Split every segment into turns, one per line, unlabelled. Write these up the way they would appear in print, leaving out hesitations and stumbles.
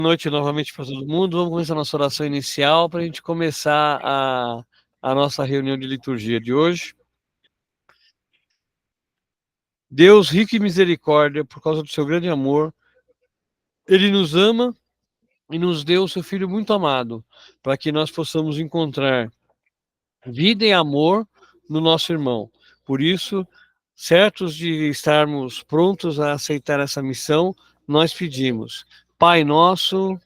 Boa noite novamente para todo mundo. Vamos começar a nossa oração inicial para a gente começar a nossa reunião de liturgia de hoje. Deus, rico em misericórdia, por causa do seu grande amor, Ele nos ama e nos deu o seu Filho muito amado, para que nós possamos encontrar vida e amor no nosso irmão. Por isso, certos de estarmos prontos a aceitar essa missão, nós pedimos: Pai nosso,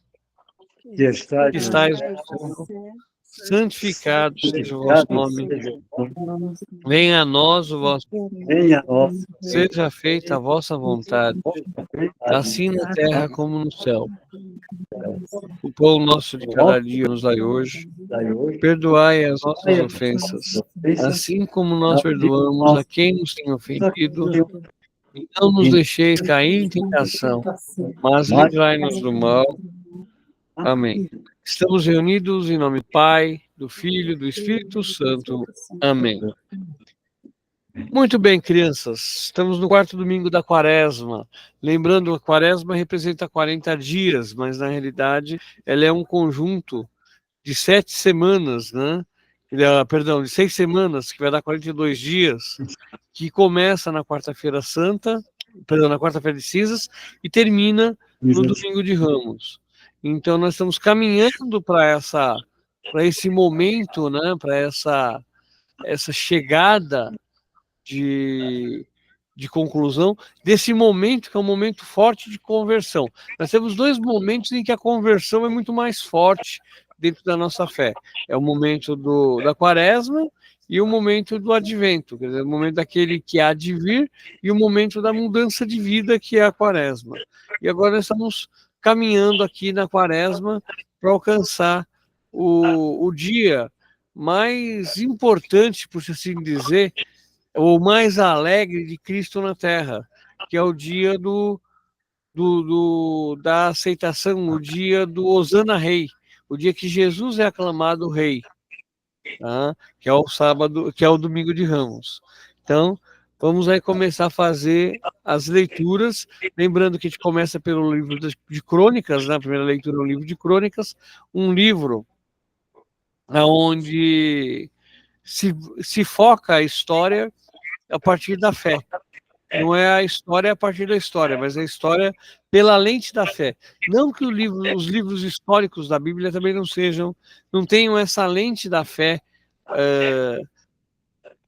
que estais
que
no
estais
céu,
no céu, santificado seja o vosso
santificado
nome.
seja o teu nome.
Venha a nós o vosso,
Venha a nós,
seja feita a vossa vontade, assim na terra como no céu. O pão nosso de cada dia nos dai hoje. Perdoai as nossas ofensas, assim como nós perdoamos a quem nos tem ofendido. E não nos deixeis cair em tentação, mas livrai-nos do mal. Amém. Estamos reunidos em nome do Pai, do Filho e do Espírito Santo. Amém. Muito bem, crianças. Estamos no quarto domingo da Quaresma. Lembrando, a Quaresma representa 40 dias, mas na realidade ela é um conjunto de 7 semanas, né? Perdão, de 6 semanas, que vai dar 42 dias, que começa na quarta-feira santa, perdão, na quarta-feira de cinzas, e termina no domingo de Ramos. Então nós estamos caminhando para esse momento, né? Para essa chegada de conclusão desse momento, que é um momento forte de conversão. Nós temos dois momentos em que a conversão é muito mais forte dentro da nossa fé. É o momento da Quaresma e o momento do Advento, quer dizer, o momento daquele que há de vir e o momento da mudança de vida, que é a Quaresma. E agora nós estamos caminhando aqui na Quaresma para alcançar o dia mais importante, por assim dizer, o mais alegre de Cristo na Terra, que é o dia da aceitação, o dia do Hosana Rei, o dia que Jesus é aclamado Rei, tá? Que é o sábado, que é o domingo de Ramos. Então, vamos aí começar a fazer as leituras, lembrando que a gente começa pelo livro de Crônicas, na primeira leitura, o livro de Crônicas, um livro onde se foca a história a partir da fé. Não é a história a partir da história, mas a história pela lente da fé. Não que os livros históricos da Bíblia também não tenham essa lente da fé,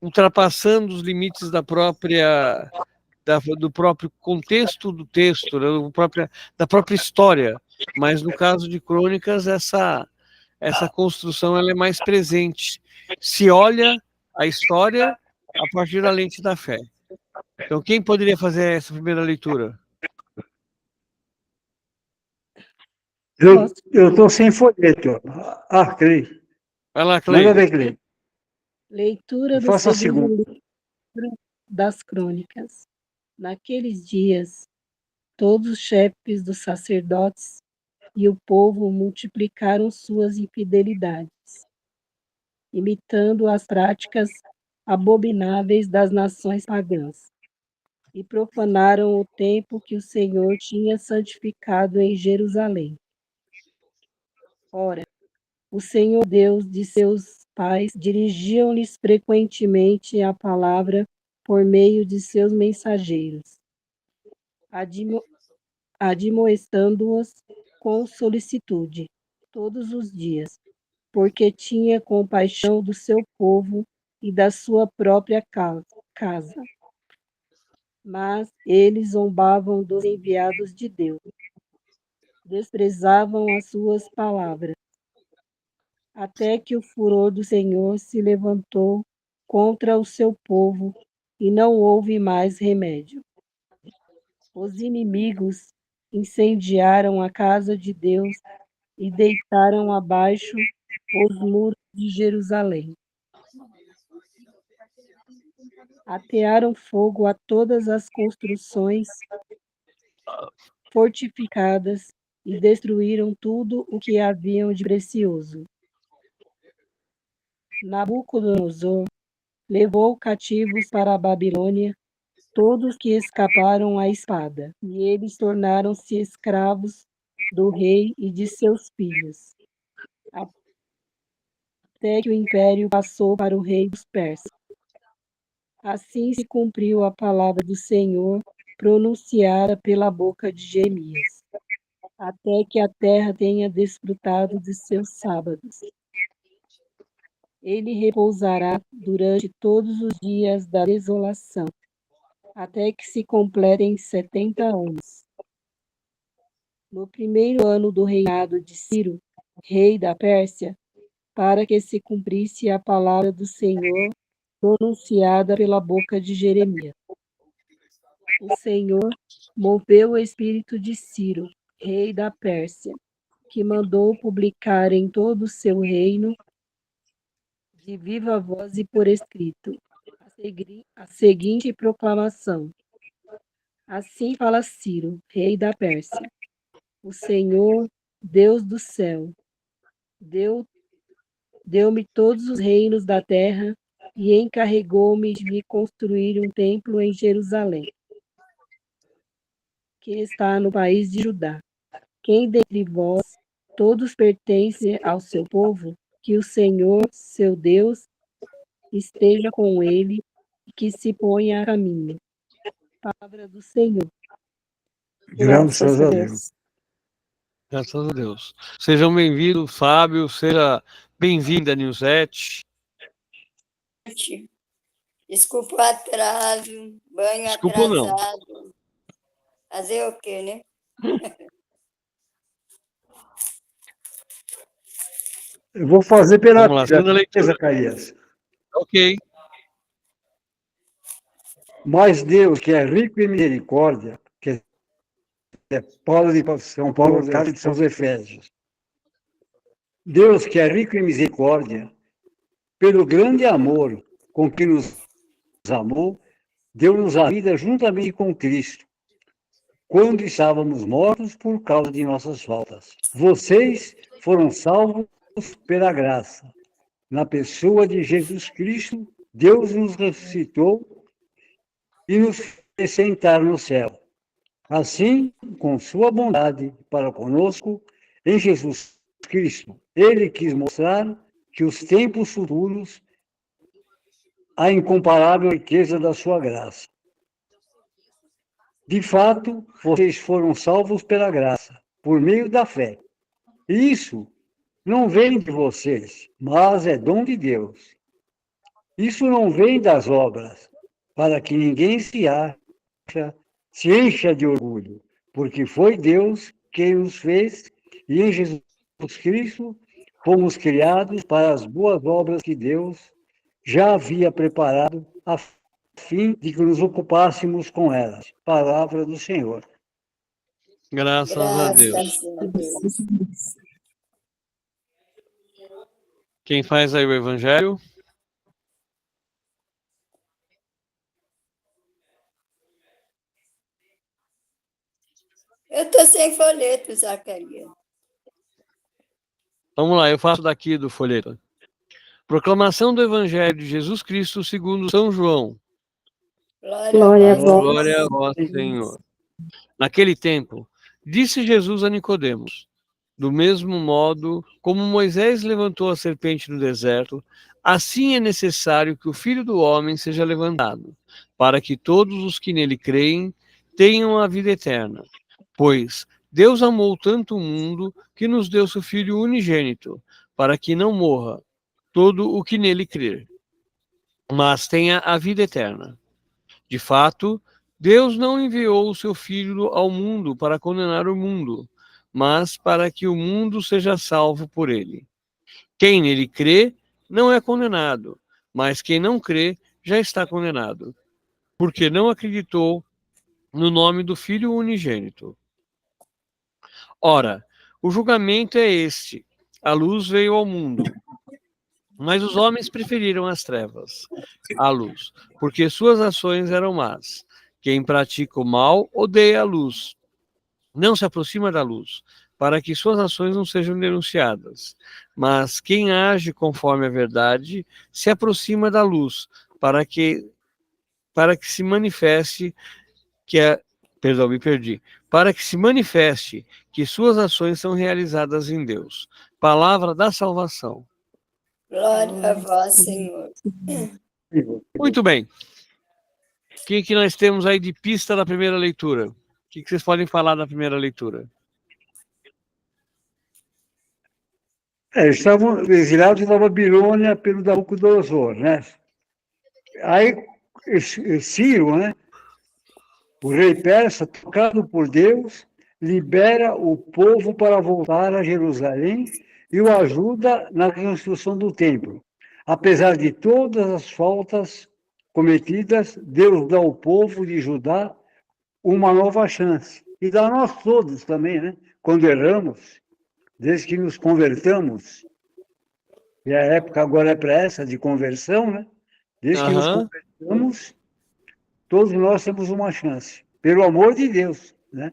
ultrapassando os limites do próprio contexto do texto, né, da própria história. Mas no caso de Crônicas, essa construção ela é mais presente. Se olha a história a partir da lente da fé. Então, quem poderia fazer essa primeira leitura?
Eu estou sem folheto. Clei.
Vai lá,
Manda
Cleide.
ver, Clei.
Leitura do
Faça a
segundo
segunda.
livro das Crônicas. Naqueles dias, todos os chefes dos sacerdotes e o povo multiplicaram suas infidelidades, imitando as práticas abomináveis das nações pagãs, e profanaram o templo que o Senhor tinha santificado em Jerusalém. Ora, o Senhor Deus de seus pais dirigiam-lhes frequentemente a palavra por meio de seus mensageiros, admoestando-os com solicitude todos os dias, porque tinha compaixão do seu povo e da sua própria casa. Mas eles zombavam dos enviados de Deus, desprezavam as suas palavras, até que o furor do Senhor se levantou contra o seu povo e não houve mais remédio. Os inimigos incendiaram a casa de Deus e deitaram abaixo os muros de Jerusalém. Atearam fogo a todas as construções fortificadas e destruíram tudo o que haviam de precioso. Nabucodonosor levou cativos para a Babilônia todos que escaparam à espada, e eles tornaram-se escravos do rei e de seus filhos, até que o império passou para o rei dos persas. Assim se cumpriu a palavra do Senhor, pronunciada pela boca de Jeremias, até que a terra tenha desfrutado de seus sábados. Ele repousará durante todos os dias da desolação, até que se completem 70 anos. No primeiro ano do reinado de Ciro, rei da Pérsia, para que se cumprisse a palavra do Senhor, pronunciada pela boca de Jeremias. O Senhor moveu o espírito de Ciro, rei da Pérsia, que mandou publicar em todo o seu reino, de viva voz e por escrito, a seguinte proclamação. Assim fala Ciro, rei da Pérsia: o Senhor, Deus do céu, deu-me todos os reinos da terra e encarregou-me de me construir um templo em Jerusalém, que está no país de Judá. Quem dentre vós todos pertence ao seu povo, que o Senhor, seu Deus, esteja com ele e que se ponha a caminho. Palavra do Senhor.
Graças a Deus.
Graças a Deus. Sejam bem-vindos, Fábio. Seja bem-vinda, Nilzete.
Desculpa o atraso, banho
Desculpa
atrasado.
não.
Fazer o quê, né?
Eu vou fazer pela
Vamos lá, segunda leitura.
Zacarias.
Ok.
Mas Deus, que é rico em misericórdia, que é Paulo de São Paulo, carta de São Efésios. Deus, que é rico em misericórdia, pelo grande amor com que nos amou, deu-nos a vida juntamente com Cristo, quando estávamos mortos por causa de nossas faltas. Vocês foram salvos pela graça. Na pessoa de Jesus Cristo, Deus nos ressuscitou e nos fez sentar no céu. Assim, com sua bondade para conosco, em Jesus Cristo, ele quis mostrar que os tempos futuros, a incomparável riqueza da sua graça. De fato, vocês foram salvos pela graça, por meio da fé. Isso não vem de vocês, mas é dom de Deus. Isso não vem das obras, para que ninguém se encha de orgulho, porque foi Deus quem nos fez, e em Jesus Cristo fomos criados para as boas obras que Deus já havia preparado a fim de que nos ocupássemos com elas. Palavra do Senhor.
Graças a Deus. Quem faz aí o evangelho?
Eu estou sem folheto, Zacarias.
Vamos lá, eu faço daqui do folheto. Proclamação do Evangelho de Jesus Cristo segundo São João.
Glória a vós.
Glória a vós, Senhor. Naquele tempo, disse Jesus a Nicodemos: do mesmo modo como Moisés levantou a serpente no deserto, assim é necessário que o Filho do Homem seja levantado, para que todos os que nele creem tenham a vida eterna. Pois Deus amou tanto o mundo que nos deu seu Filho unigênito, para que não morra todo o que nele crer, mas tenha a vida eterna. De fato, Deus não enviou o seu Filho ao mundo para condenar o mundo, mas para que o mundo seja salvo por ele. Quem nele crê não é condenado, mas quem não crê já está condenado, porque não acreditou no nome do Filho unigênito. Ora, o julgamento é este: a luz veio ao mundo, mas os homens preferiram as trevas à luz, porque suas ações eram más. Quem pratica o mal odeia a luz, não se aproxima da luz, para que suas ações não sejam denunciadas. Mas quem age conforme a verdade se aproxima da luz, para que se manifeste Perdão, me perdi. Para que se manifeste que suas ações são realizadas em Deus. Palavra da salvação.
Glória a vós, Senhor.
Muito bem. O que nós temos aí de pista da primeira leitura? O que vocês podem falar da primeira leitura?
Eles estavam exilados da Babilônia pelo Nabucodonosor, né? Aí, Ciro, né? O rei persa, tocado por Deus, libera o povo para voltar a Jerusalém e o ajuda na reconstrução do templo. Apesar de todas as faltas cometidas, Deus dá ao povo de Judá uma nova chance. E dá a nós todos também, né? Quando erramos, desde que nos convertamos, e a época agora é para essa de conversão, né? Desde que nos convertamos, todos nós temos uma chance, pelo amor de Deus, né?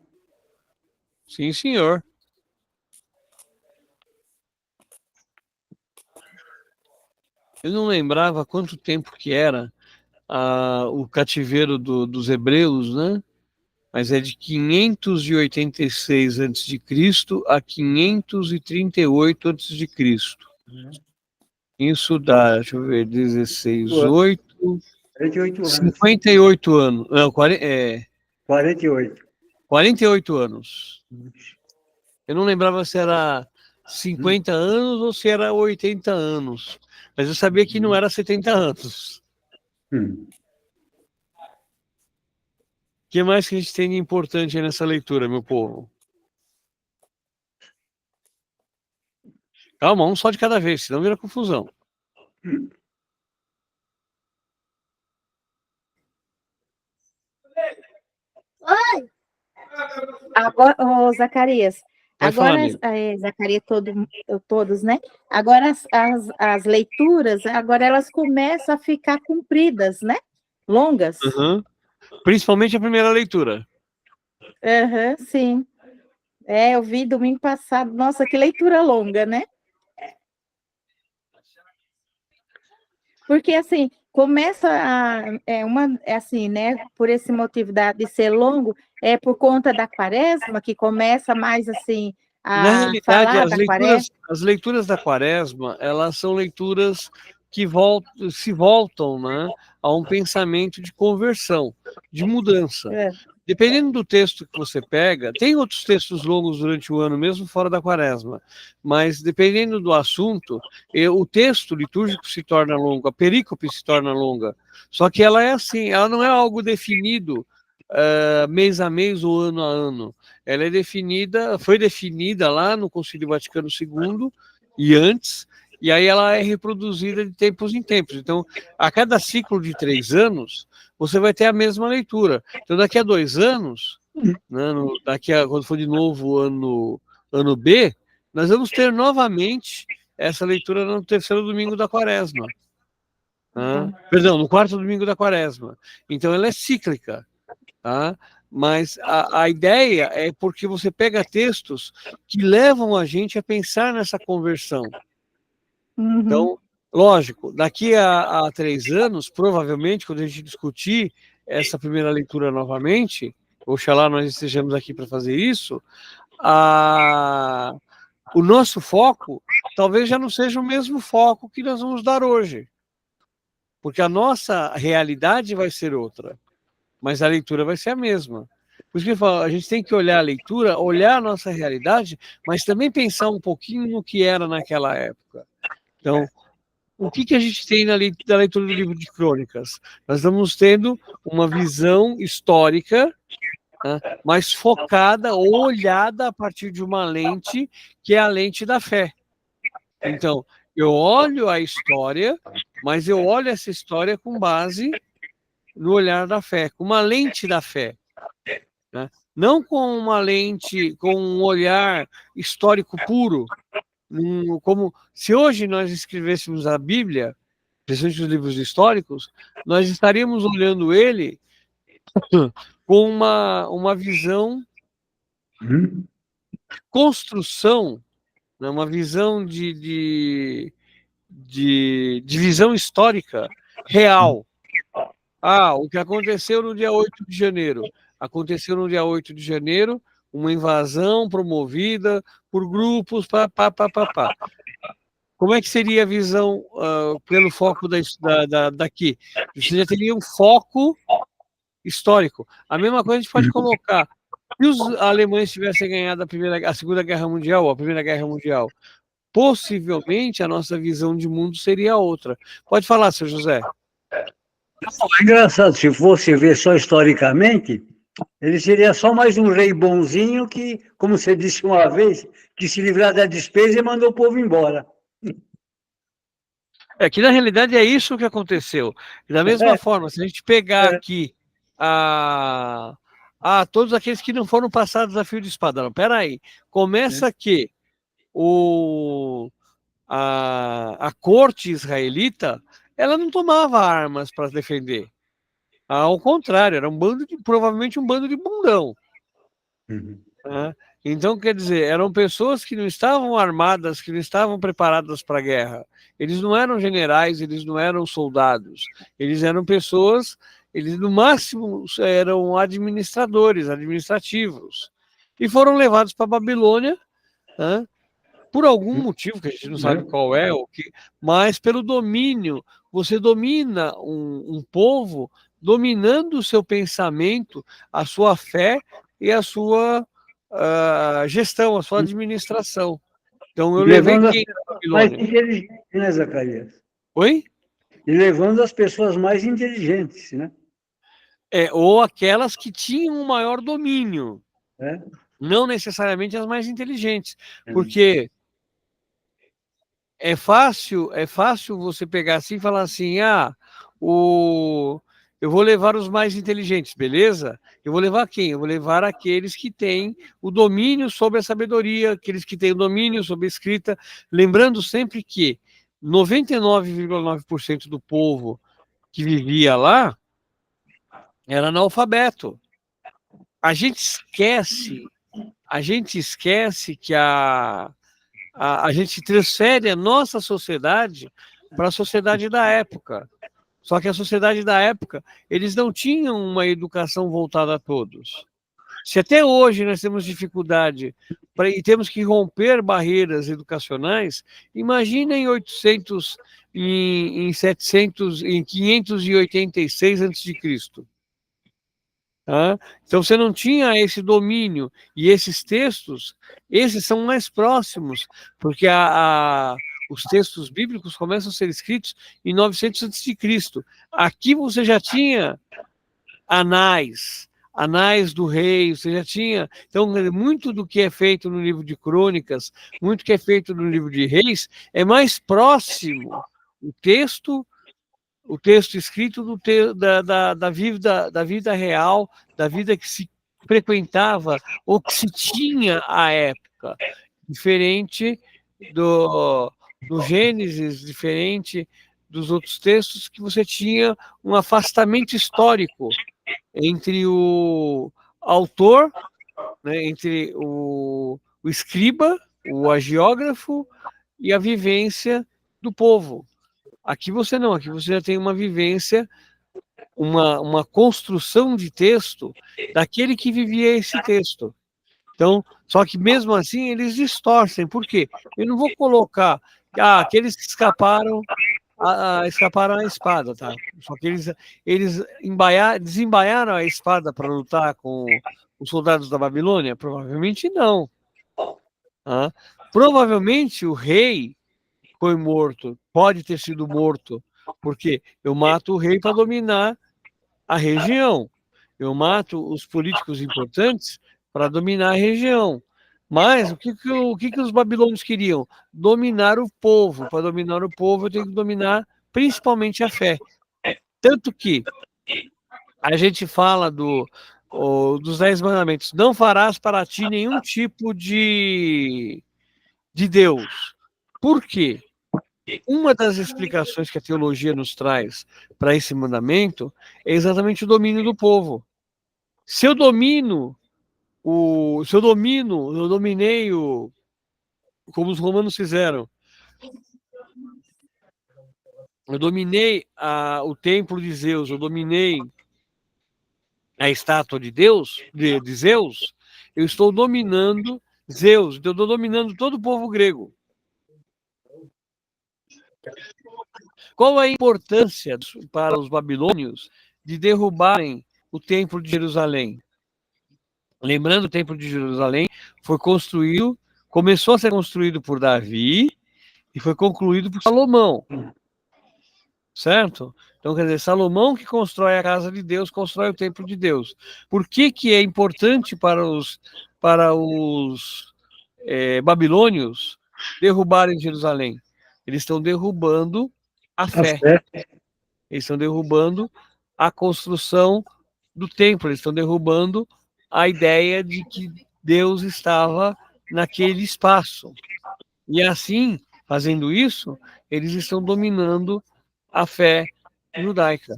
Sim, senhor. Eu não lembrava quanto tempo que era o cativeiro dos hebreus, né? Mas é de 586 a.C. a 538 a.C. Isso dá, deixa eu ver, 16, 8,
48 anos.
58 anos. Não,
48.
48 anos. Eu não lembrava se era 50 anos ou se era 80 anos. Mas eu sabia que não era 70 anos. O que mais que a gente tem de importante aí nessa leitura, meu povo? Calma, um só de cada vez, senão vira confusão.
Oi! Agora, Zacarias,
Pode
agora,
falar,
Zacarias, todos, né? Agora as leituras, agora elas começam a ficar compridas, né? Longas.
Principalmente a primeira leitura.
Sim. Eu vi domingo passado. Nossa, que leitura longa, né? Porque, assim, começa assim, né? Por esse motivo de ser longo, é por conta da quaresma, que começa mais, assim,
Na
a
realidade,
falar da quaresma.
as leituras da quaresma, elas são leituras que se voltam, né, a um pensamento de conversão, de mudança. Dependendo do texto que você pega, tem outros textos longos durante o ano, mesmo fora da quaresma, mas dependendo do assunto, o texto litúrgico se torna longo, a perícope se torna longa. Só que ela é assim, ela não é algo definido mês a mês ou ano a ano. Ela é definida, foi definida lá no Concílio Vaticano II e antes, e aí ela é reproduzida de tempos em tempos. Então, a cada ciclo de 3 anos, você vai ter a mesma leitura. Então, daqui a 2 anos, né, quando for de novo ano B, nós vamos ter novamente essa leitura no terceiro domingo da quaresma. Perdão, no quarto domingo da quaresma. Então, ela é cíclica. Tá? Mas a ideia é porque você pega textos que levam a gente a pensar nessa conversão. Então, lógico, daqui a 3 anos, provavelmente, quando a gente discutir essa primeira leitura novamente, oxalá nós estejamos aqui para fazer isso, o nosso foco talvez já não seja o mesmo foco que nós vamos dar hoje. Porque a nossa realidade vai ser outra, mas a leitura vai ser a mesma. Por isso que eu falo, a gente tem que olhar a leitura, olhar a nossa realidade, mas também pensar um pouquinho no que era naquela época. Então, o que a gente tem da leitura do livro de Crônicas? Nós estamos tendo uma visão histórica, né, mais focada ou olhada a partir de uma lente que é a lente da fé. Então, eu olho a história, mas eu olho essa história com base no olhar da fé, com uma lente da fé. Né? Não com uma lente, com um olhar histórico puro, como se hoje nós escrevêssemos a Bíblia, principalmente os livros históricos, nós estaríamos olhando ele com uma visão de construção, né? Uma visão de visão histórica real. O que aconteceu no dia 8 de janeiro. Aconteceu no dia 8 de janeiro, uma invasão promovida por grupos, pá. Como é que seria a visão pelo foco daqui? Você já teria um foco histórico. A mesma coisa a gente pode colocar. Se os alemães tivessem ganhado a Segunda Guerra Mundial ou a Primeira Guerra Mundial, possivelmente a nossa visão de mundo seria outra. Pode falar, seu José.
É engraçado, se fosse ver só historicamente, ele seria só mais um rei bonzinho que, como você disse uma vez, que se livrar da despesa e mandou o povo embora.
É que na realidade é isso que aconteceu. Da mesma forma, se a gente pegar aqui todos aqueles que não foram passados a fio de espada, não, peraí, começa que a corte israelita, ela não tomava armas para defender. Ao contrário, era provavelmente um bando de bundão. Né? Então, quer dizer, eram pessoas que não estavam armadas, que não estavam preparadas para a guerra. Eles não eram generais, eles não eram soldados. Eles eram pessoas, eles no máximo eram administrativos. E foram levados para a Babilônia, né? Por algum motivo que a gente não sabe qual é, mas pelo domínio. Você domina um povo dominando o seu pensamento, a sua fé e a sua gestão, a sua administração. Então eu levei quem na Babilônia?
Mais inteligentes, né, Zacarias?
Oi?
E levando as pessoas mais inteligentes, né?
Ou aquelas que tinham um maior domínio.
É.
Não necessariamente as mais inteligentes. Porque é fácil você pegar assim e falar assim, eu vou levar os mais inteligentes, beleza? Eu vou levar quem? Eu vou levar aqueles que têm o domínio sobre a sabedoria, aqueles que têm o domínio sobre a escrita, lembrando sempre que 99,9% do povo que vivia lá era analfabeto. A gente esquece que a gente transfere a nossa sociedade para a sociedade da época. Só que a sociedade da época, eles não tinham uma educação voltada a todos. Se até hoje nós temos dificuldade e temos que romper barreiras educacionais, imagina em 800, em 700, em 586 a.C. Então você não tinha esse domínio, e esses textos, esses são mais próximos, porque os textos bíblicos começam a ser escritos em 900 a.C. Aqui você já tinha anais do rei, você já tinha. Então, muito do que é feito no livro de Crônicas, muito do que é feito no livro de Reis, é mais próximo o texto escrito da vida real, da vida que se frequentava ou que se tinha à época, diferente do Gênesis, diferente dos outros textos, que você tinha um afastamento histórico entre o autor, né, entre o escriba, o agiógrafo e a vivência do povo. Aqui você não, aqui você já tem uma vivência, uma construção de texto daquele que vivia esse texto. Então, só que mesmo assim eles distorcem. Por quê? Eu não vou colocar aqueles que escaparam à espada, tá? Só que eles desembaiaram a espada para lutar com os soldados da Babilônia? Provavelmente não. Provavelmente o rei foi morto, pode ter sido morto, porque eu mato o rei para dominar a região, eu mato os políticos importantes para dominar a região. Mas o que os babilônios queriam? Dominar o povo. Para dominar o povo, eu tenho que dominar principalmente a fé. Tanto que a gente fala dos 10 mandamentos: não farás para ti nenhum tipo de Deus. Por quê? Uma das explicações que a teologia nos traz para esse mandamento é exatamente o domínio do povo. Se eu dominei como os romanos fizeram, eu dominei o templo de Zeus, eu dominei a estátua de Deus, de Zeus, eu estou dominando Zeus, eu estou dominando todo o povo grego. Qual é a importância para os babilônios de derrubarem o Templo de Jerusalém? Lembrando, o Templo de Jerusalém foi construído, começou a ser construído por Davi e foi concluído por Salomão. Certo? Então, quer dizer, Salomão que constrói a casa de Deus, constrói o templo de Deus. Por que é importante para os babilônios derrubarem Jerusalém? Eles estão derrubando a fé. Eles estão derrubando a construção do templo. Eles estão derrubando a ideia de que Deus estava naquele espaço. E assim, fazendo isso, eles estão dominando a fé judaica.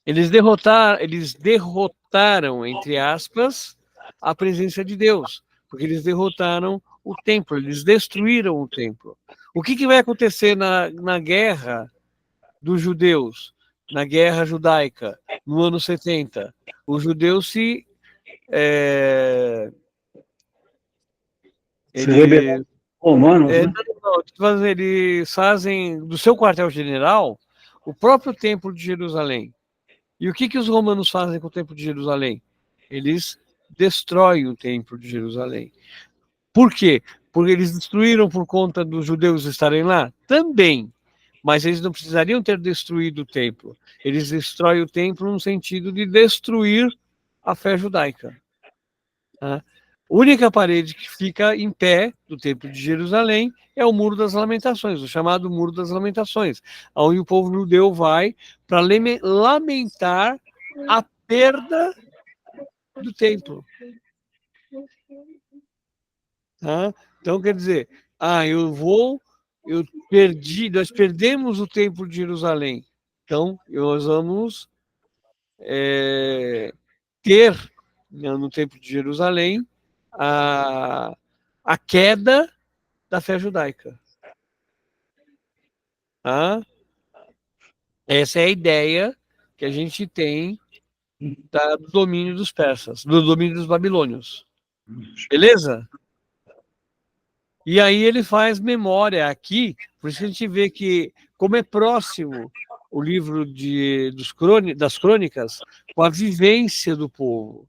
Eles derrotaram, entre aspas, a presença de Deus, porque eles derrotaram o templo, eles destruíram o templo. O que vai acontecer na guerra dos judeus, na guerra judaica, no ano 70? Os judeus
romanos, né?
Eles fazem do seu quartel-general o próprio Templo de Jerusalém. E o que os romanos fazem com o Templo de Jerusalém? Eles destroem o Templo de Jerusalém. Por quê? Porque eles destruíram por conta dos judeus estarem lá? Também. Mas eles não precisariam ter destruído o templo. Eles destroem o templo no sentido de destruir a fé judaica. Tá? A única parede que fica em pé do Templo de Jerusalém é o Muro das Lamentações, o chamado Muro das Lamentações, onde o povo judeu vai para lamentar a perda do templo. Tá? Então, quer dizer, nós perdemos o Templo de Jerusalém. Então, nós vamos ter no Templo de Jerusalém a queda da fé judaica. Tá? Essa é a ideia que a gente tem do domínio dos persas, do domínio dos babilônios. Beleza? E aí ele faz memória aqui, por isso que a gente vê que, como é próximo o livro das crônicas, com a vivência do povo.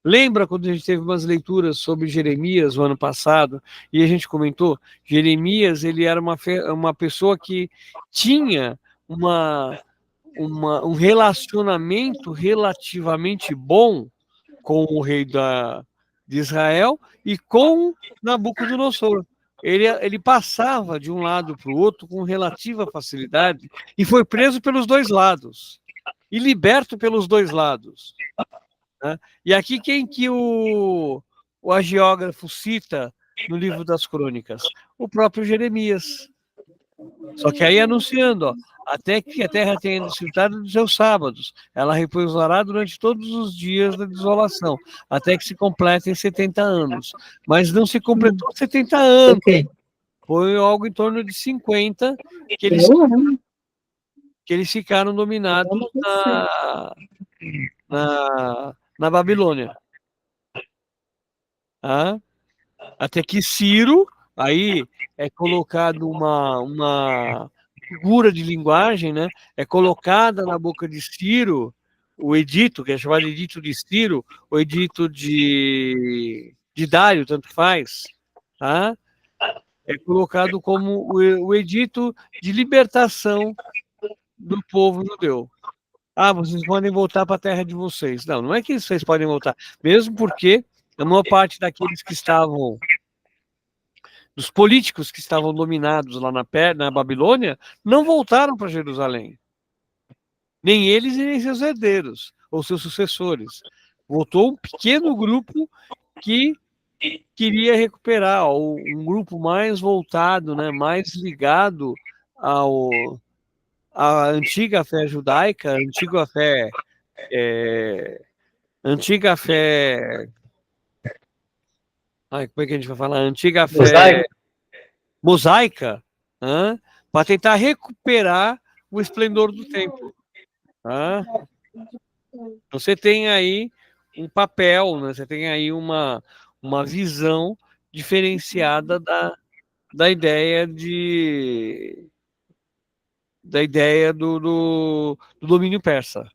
Lembra quando a gente teve umas leituras sobre Jeremias no ano passado, e a gente comentou, Jeremias ele era uma pessoa que tinha um relacionamento relativamente bom com o rei de Israel e com Nabucodonosor. Ele passava de um lado para o outro com relativa facilidade e foi preso pelos dois lados e liberto pelos dois lados. Né? E aqui quem que o agiógrafo cita no livro das crônicas? O próprio Jeremias. Só que aí anunciando, até que a terra tenha desfrutado dos seus sábados, ela repousará durante todos os dias da desolação, até que se completem 70 anos. Mas não se completou 70 anos. Foi algo em torno de 50 que eles ficaram dominados na Babilônia. Até que Ciro, aí é colocado uma figura de linguagem, né? É colocada na boca de Ciro o edito, que é chamado de edito de Ciro, o edito de Dário, tanto faz, tá? É colocado como o edito de libertação do povo judeu. Vocês podem voltar para a terra de vocês. Não, não é que vocês podem voltar, mesmo porque a maior parte daqueles que estavam, dos políticos que estavam dominados lá na Babilônia, não voltaram para Jerusalém. Nem eles e nem seus herdeiros, ou seus sucessores. Voltou um pequeno grupo que queria recuperar, ou um grupo mais voltado, né, mais ligado à antiga fé judaica, antiga fé como é que a gente vai falar? Antiga fé mosaica, para tentar recuperar o esplendor do templo. Você tem aí um papel, né? Você tem aí uma visão diferenciada da ideia do domínio persa.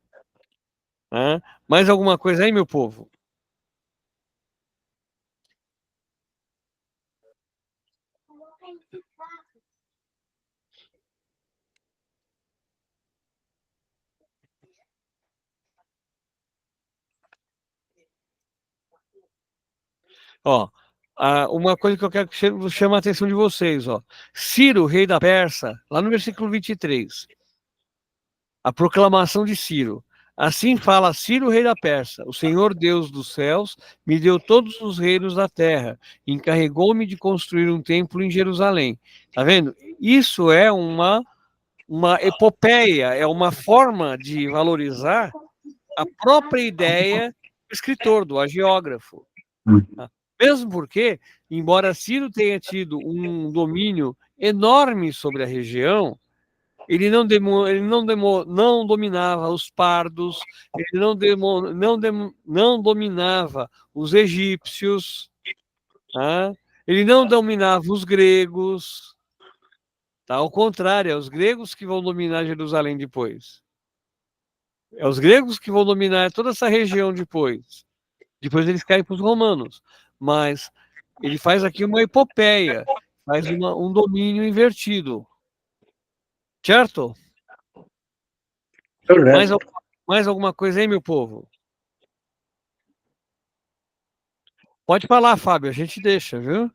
Né? Mais alguma coisa aí, meu povo? Ó, uma coisa que eu quero que chame a atenção de vocês, ó. Ciro, rei da Pérsia, lá no versículo 23, a proclamação de Ciro. Assim fala Ciro, rei da Pérsia: o Senhor Deus dos céus me deu todos os reinos da terra, encarregou-me de construir um templo em Jerusalém. Tá vendo? Isso é uma epopeia, é uma forma de valorizar a própria ideia do escritor, do agiógrafo. Mesmo porque, embora Ciro tenha tido um domínio enorme sobre a região, ele não dominava os pardos, ele não dominava os egípcios, tá? Ele não dominava os gregos. Tá? Ao contrário, é os gregos que vão dominar Jerusalém depois. É os gregos que vão dominar toda essa região depois. Depois eles caem para os romanos. Mas ele faz aqui uma epopeia, faz um domínio invertido. Certo? Mais alguma coisa aí, meu povo? Pode falar, Fábio, a gente deixa, viu?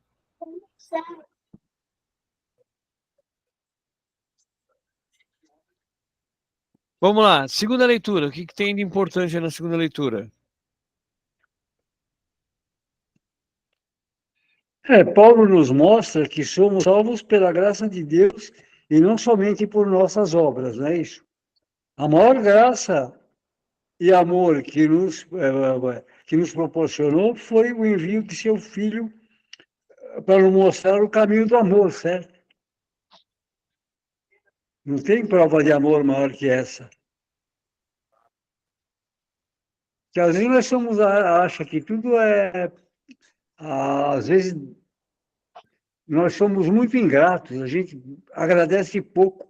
Vamos lá, segunda leitura. O que tem de importante na segunda leitura?
Paulo nos mostra que somos salvos pela graça de Deus e não somente por nossas obras, não é isso? A maior graça e amor que nos proporcionou foi o envio de seu filho para nos mostrar o caminho do amor, certo? Não tem prova de amor maior que essa. Que às vezes nós acha que tudo é... Às vezes nós somos muito ingratos, a gente agradece pouco.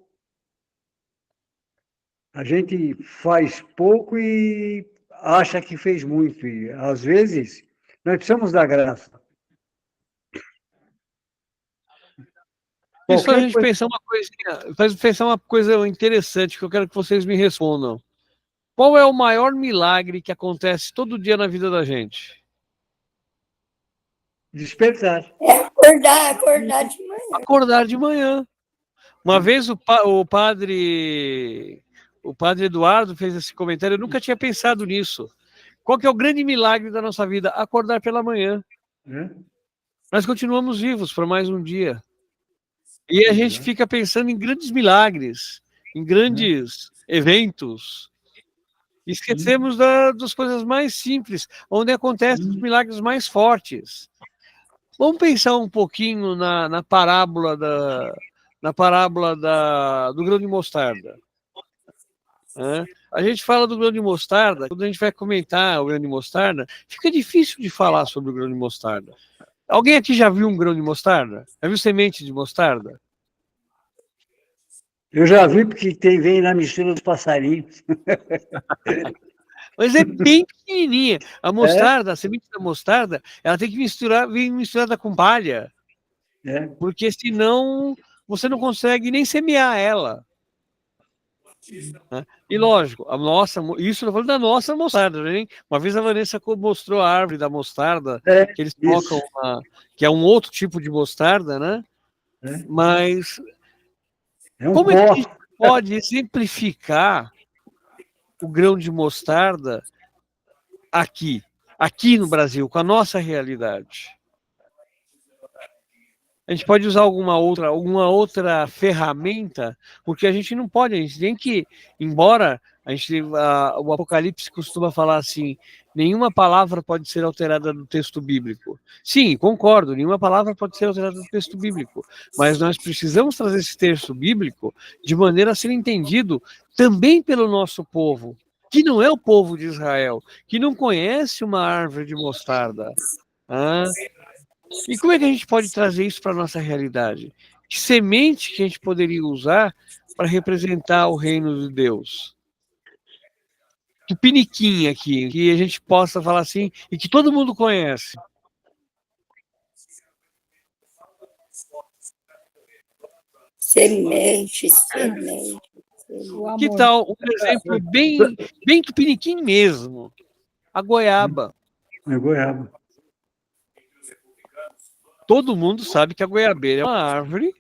A gente faz pouco e acha que fez muito. E, às vezes, nós precisamos da graça.
Isso a gente pensar uma coisinha, faz pensar uma coisa interessante que eu quero que vocês me respondam. Qual é o maior milagre que acontece todo dia na vida da gente?
Despertar.
Acordar de manhã.
Acordar de manhã. Uma vez o padre Eduardo fez esse comentário, eu nunca tinha pensado nisso. Qual que é o grande milagre da nossa vida? Acordar pela manhã. Nós continuamos vivos por mais um dia. E a gente fica pensando em grandes milagres, em grandes eventos. Esquecemos das coisas mais simples, onde acontecem os milagres mais fortes. Vamos pensar um pouquinho na parábola do grão de mostarda. A gente fala do grão de mostarda, quando a gente vai comentar o grão de mostarda, fica difícil de falar sobre o grão de mostarda. Alguém aqui já viu um grão de mostarda? Já viu semente de mostarda?
Eu já vi, porque vem na mistura dos passarinhos.
Mas é bem pequenininha. A mostarda, a semente da mostarda, ela tem que vir misturada com palha. Porque senão você não consegue nem semear ela. E lógico, isso eu tô falando da nossa mostarda, hein? Uma vez a Vanessa mostrou a árvore da mostarda, que eles colocam que é um outro tipo de mostarda, né? Mas como é que a gente pode exemplificar o grão de mostarda aqui no Brasil, com a nossa realidade? A gente pode usar alguma outra ferramenta, porque a gente não pode, a gente tem que, embora o Apocalipse costuma falar assim, nenhuma palavra pode ser alterada do texto bíblico. Sim, concordo, nenhuma palavra pode ser alterada do texto bíblico, mas nós precisamos trazer esse texto bíblico de maneira a ser entendido também pelo nosso povo, que não é o povo de Israel, que não conhece uma árvore de mostarda. E como é que a gente pode trazer isso para a nossa realidade? Que semente que a gente poderia usar para representar o reino de Deus? Tupiniquim aqui, que a gente possa falar assim, e que todo mundo conhece.
Semente.
Que tal um exemplo bem tupiniquim mesmo? A goiaba.
É goiaba.
Todo mundo sabe que a goiabeira é uma árvore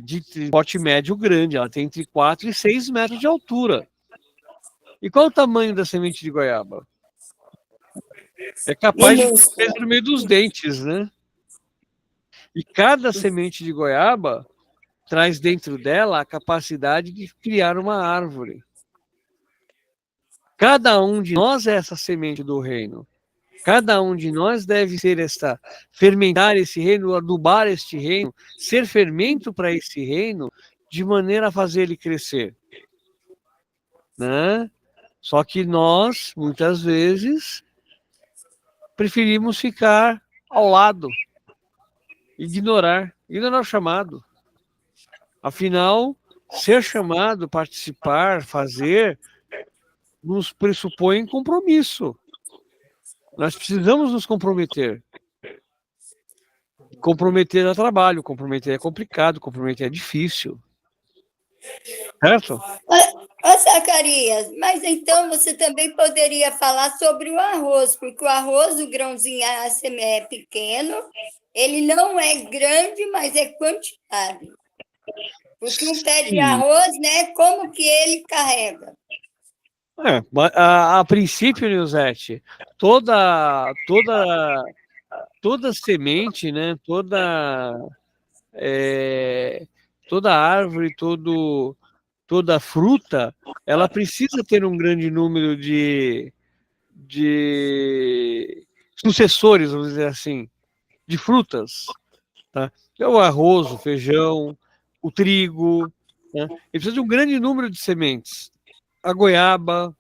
de porte médio grande, ela tem entre 4 e 6 metros de altura. E qual é o tamanho da semente de goiaba? É capaz de ter no meio dos dentes, né? E cada semente de goiaba traz dentro dela a capacidade de criar uma árvore. Cada um de nós é essa semente do reino. Cada um de nós deve ser fermentar esse reino, adubar este reino, ser fermento para esse reino, de maneira a fazer ele crescer. Né? Só que nós, muitas vezes, preferimos ficar ao lado, ignorar o chamado. Afinal, ser chamado, participar, fazer, nos pressupõe compromisso. Nós precisamos nos comprometer. Comprometer é trabalho, comprometer é complicado, comprometer é difícil. Certo?
Ô, Zacarias, mas então você também poderia falar sobre o arroz, porque o arroz, o grãozinho é pequeno, ele não é grande, mas é quantidade. Porque um pé de arroz, né, como que ele carrega?
A princípio, Nilzete, toda semente, né, toda árvore, toda fruta, ela precisa ter um grande número de sucessores, vamos dizer assim, de frutas. Tá? É o arroz, o feijão, o trigo. Né? Ele precisa de um grande número de sementes. A goiaba.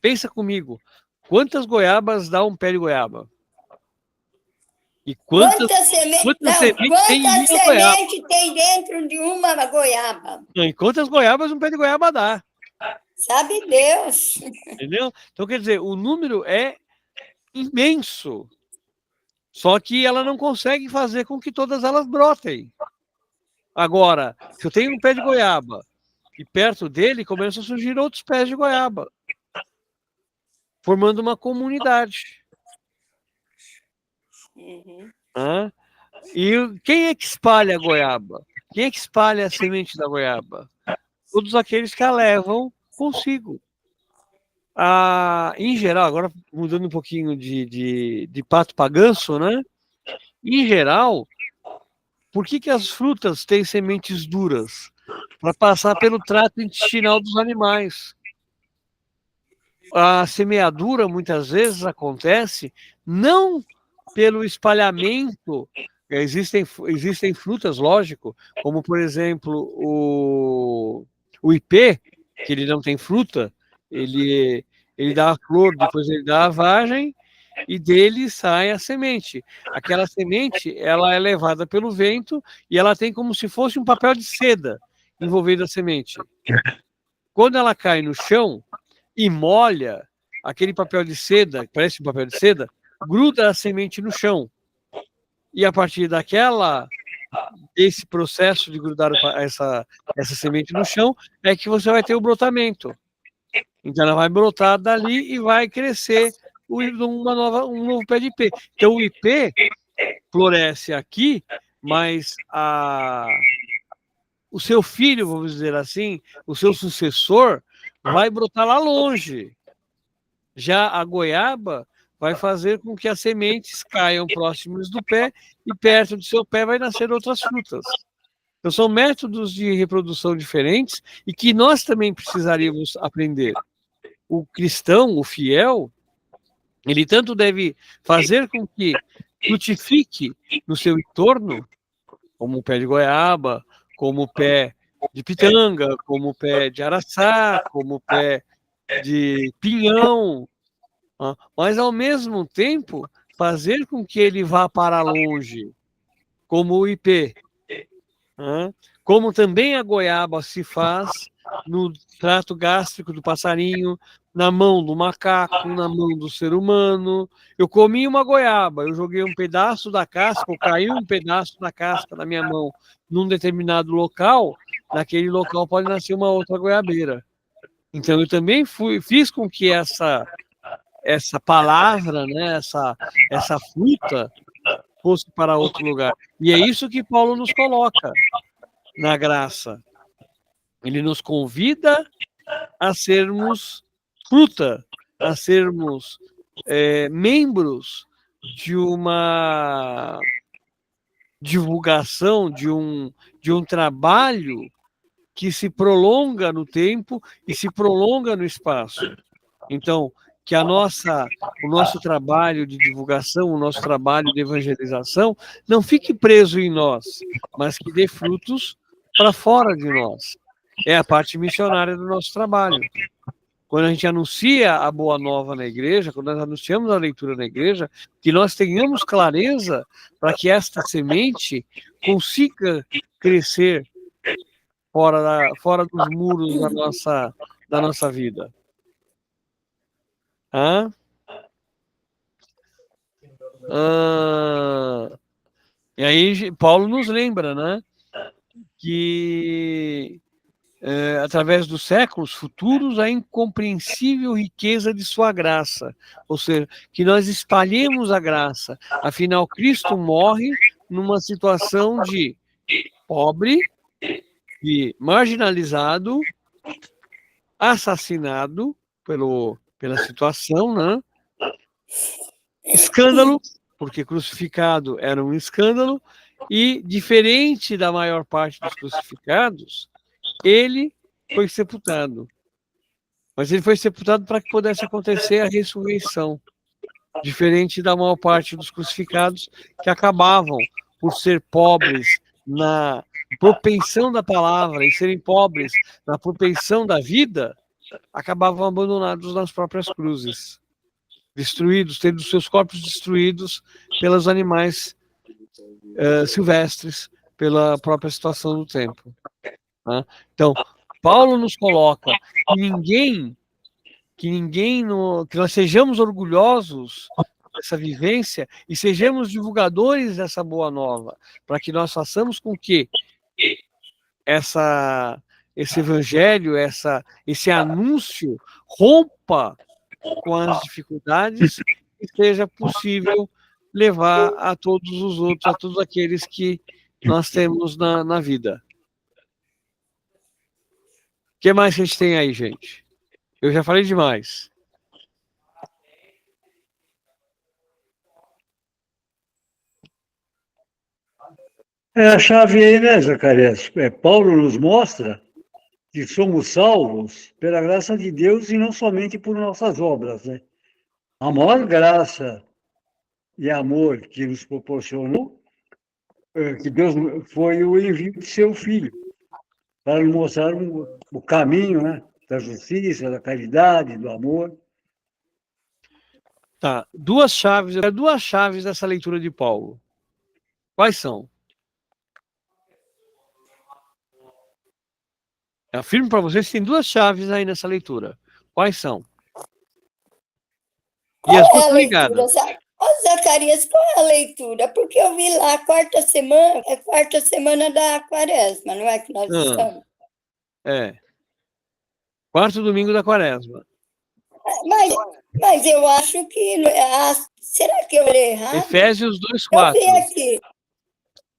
Pensa comigo. Quantas goiabas dá um pé de goiaba? E quantas sementes
tem dentro de uma goiaba?
E quantas goiabas um pé de goiaba dá?
Sabe Deus.
Entendeu? Então, quer dizer, o número é imenso. Só que ela não consegue fazer com que todas elas brotem. Agora, se eu tenho um pé de goiaba e perto dele começam a surgir outros pés de goiaba, formando uma comunidade. E quem é que espalha a goiaba? Quem é que espalha a semente da goiaba? Todos aqueles que a levam consigo. Em geral, agora mudando um pouquinho de pato para ganso, né? Em geral, por que as frutas têm sementes duras? Para passar pelo trato intestinal dos animais. A semeadura, muitas vezes, acontece não pelo espalhamento. Existem frutas, lógico, como, por exemplo, o ipê, que ele não tem fruta, ele dá a flor, depois ele dá a vagem, e dele sai a semente. Aquela semente, ela é levada pelo vento e ela tem como se fosse um papel de seda envolvendo a semente. Quando ela cai no chão e molha, aquele papel de seda, que parece um papel de seda, gruda a semente no chão. E a partir desse processo de grudar essa semente no chão, é que você vai ter o brotamento. Então ela vai brotar dali e vai crescer um novo pé de ipê. Então o ipê floresce aqui, mas o seu filho, vamos dizer assim, o seu sucessor, vai brotar lá longe. Já a goiaba vai fazer com que as sementes caiam próximas do pé e perto do seu pé vai nascer outras frutas. Então são métodos de reprodução diferentes e que nós também precisaríamos aprender. O cristão, o fiel, ele tanto deve fazer com que frutifique no seu entorno, como o pé de goiaba, como o pé de pitanga, como o pé de araçá, como o pé de pinhão, mas ao mesmo tempo fazer com que ele vá para longe, como o ipê, como também a goiaba se faz no trato gástrico do passarinho, na mão do macaco, na mão do ser humano. Eu comi uma goiaba, eu joguei um pedaço da casca, ou caiu um pedaço da casca na minha mão num determinado local, naquele local pode nascer uma outra goiabeira. Então eu também fiz com que essa palavra, né, essa fruta fosse para outro lugar. E é isso que Paulo nos coloca na graça. Ele nos convida a sermos fruta, a sermos membros de uma divulgação, de um trabalho que se prolonga no tempo e se prolonga no espaço. Então, que o nosso trabalho de divulgação, o nosso trabalho de evangelização, não fique preso em nós, mas que dê frutos para fora de nós. É a parte missionária do nosso trabalho. Quando a gente anuncia a Boa Nova na igreja, quando nós anunciamos a leitura na igreja, que nós tenhamos clareza para que esta semente consiga crescer fora dos muros da nossa vida. E aí Paulo nos lembra, né, que através dos séculos futuros a incompreensível riqueza de sua graça, ou seja, que nós espalhemos a graça. Afinal, Cristo morre numa situação de pobre, de marginalizado, assassinado pela situação, né? Escândalo, porque crucificado era um escândalo, e diferente da maior parte dos crucificados, ele foi sepultado. Mas ele foi sepultado para que pudesse acontecer a ressurreição, diferente da maior parte dos crucificados, que acabavam por ser pobres na propensão da palavra e serem pobres na propensão da vida, acabavam abandonados nas próprias cruzes, destruídos, tendo seus corpos destruídos pelos animais silvestres, pela própria situação do tempo. Né? Então, Paulo nos coloca que nós sejamos orgulhosos dessa vivência e sejamos divulgadores dessa boa nova, para que nós façamos com que esse evangelho, esse anúncio rompa com as dificuldades e seja possível levar a todos os outros, a todos aqueles que nós temos na vida. O que mais que a gente tem aí, gente? Eu já falei demais.
É a chave aí, né, Zacarias? Paulo nos mostra que somos salvos pela graça de Deus e não somente por nossas obras, né? A maior graça e amor que nos proporcionou, que Deus foi o envio de seu Filho, para nos mostrar o caminho, né, da justiça, da caridade, do amor.
Tá, duas chaves dessa leitura de Paulo. Quais são? Eu afirmo para vocês que tem duas chaves aí nessa leitura. Quais são?
Qual é a leitura? Zacarias, qual é a leitura? Porque eu vi lá quarta semana da quaresma, não é que nós estamos?
Quarto domingo da quaresma.
Mas eu acho que... será que eu li errado?
Efésios 2:4.
Eu vi aqui.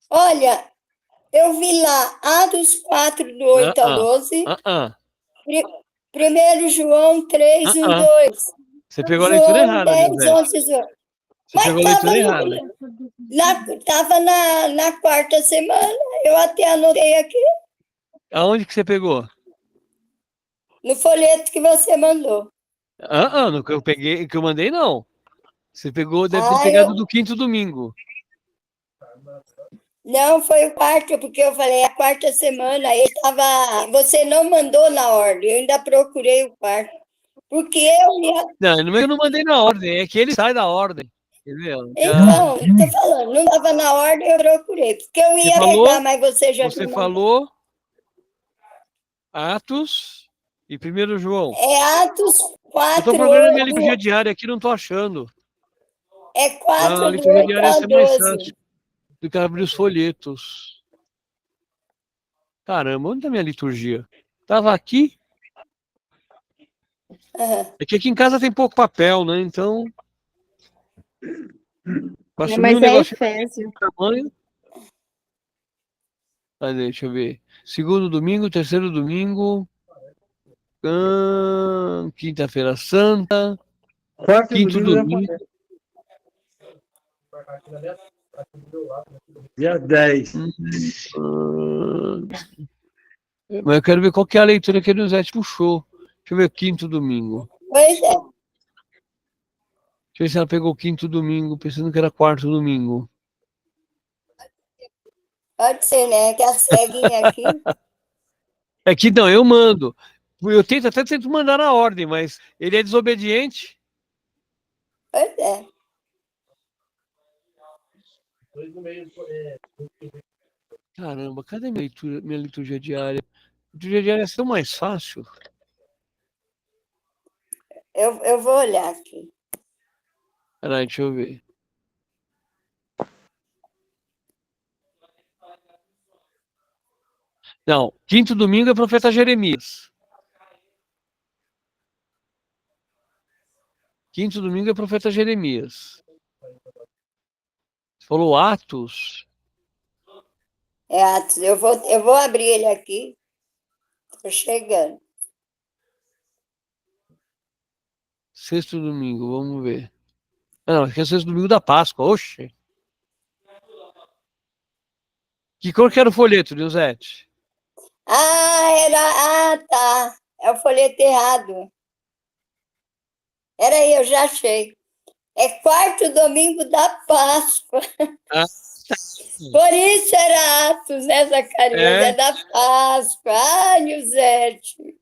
Olha, eu vi lá Atos 4, do 8 ao 12. 1 João 3, 1, 2.
Você pegou a leitura errada,
10,
José.
11, 12.
Você pegou a leitura errada.
Estava na quarta semana. Eu até anotei aqui.
Aonde que você pegou?
No folheto que você mandou.
No que eu peguei, que eu mandei, não. Você pegou, deve ter pegado do quinto domingo.
Não, foi o quarto, porque eu falei a quarta semana. Você não mandou na ordem, eu ainda procurei o quarto. Porque eu ia.
Não, eu não mandei na ordem, é que ele sai da ordem. Entendeu?
Então, eu tô falando, não estava na ordem, eu procurei. Porque eu ia pegar, mas você já
Você
tinha
falou Atos e 1 João.
É Atos
Eu estou
4,
procurando minha liturgia diária aqui, não estou achando.
é 4,
A
do
liturgia
8
diária
a
ia ser mais
12.
fácil do que abrir os folhetos. Caramba, onde está minha liturgia? Estava aqui.
Aham.
É que aqui em casa tem pouco papel, né? Então, para assumir um
Mas é
negocinho
Efésio.
de tamanho. Deixa eu ver. Segundo domingo, terceiro domingo, quinta-feira santa,
Quarto
quinto
domingo
domingo.
dia 10.
Mas eu quero ver qual que é a leitura que a Elisete puxou. Deixa eu ver, quinto domingo.
Pois é.
Deixa eu ver se ela pegou o quinto domingo, pensando que era quarto domingo.
Pode ser, né? Que a ceguinha aqui.
É que não, eu mando. Eu até tento mandar na ordem, mas ele é desobediente.
Pois é.
Caramba, cadê minha liturgia diária? Liturgia diária é tão mais fácil.
Eu vou olhar aqui.
Peraí, deixa eu ver. Não, quinto domingo é profeta Jeremias. Quinto domingo é profeta Jeremias. Você falou Atos.
É Atos. Eu vou abrir ele aqui. Estou chegando.
Sexto domingo, vamos ver. Não, aqui é sexto domingo da Páscoa. Oxe. Que cor que era o folheto, Nilzete?
Tá. É o folheto errado. Peraí, eu já achei. É quarto domingo da Páscoa.
Ah,
Por isso era Atos, né, Zacarias? É da Páscoa. Ah, Nilzete.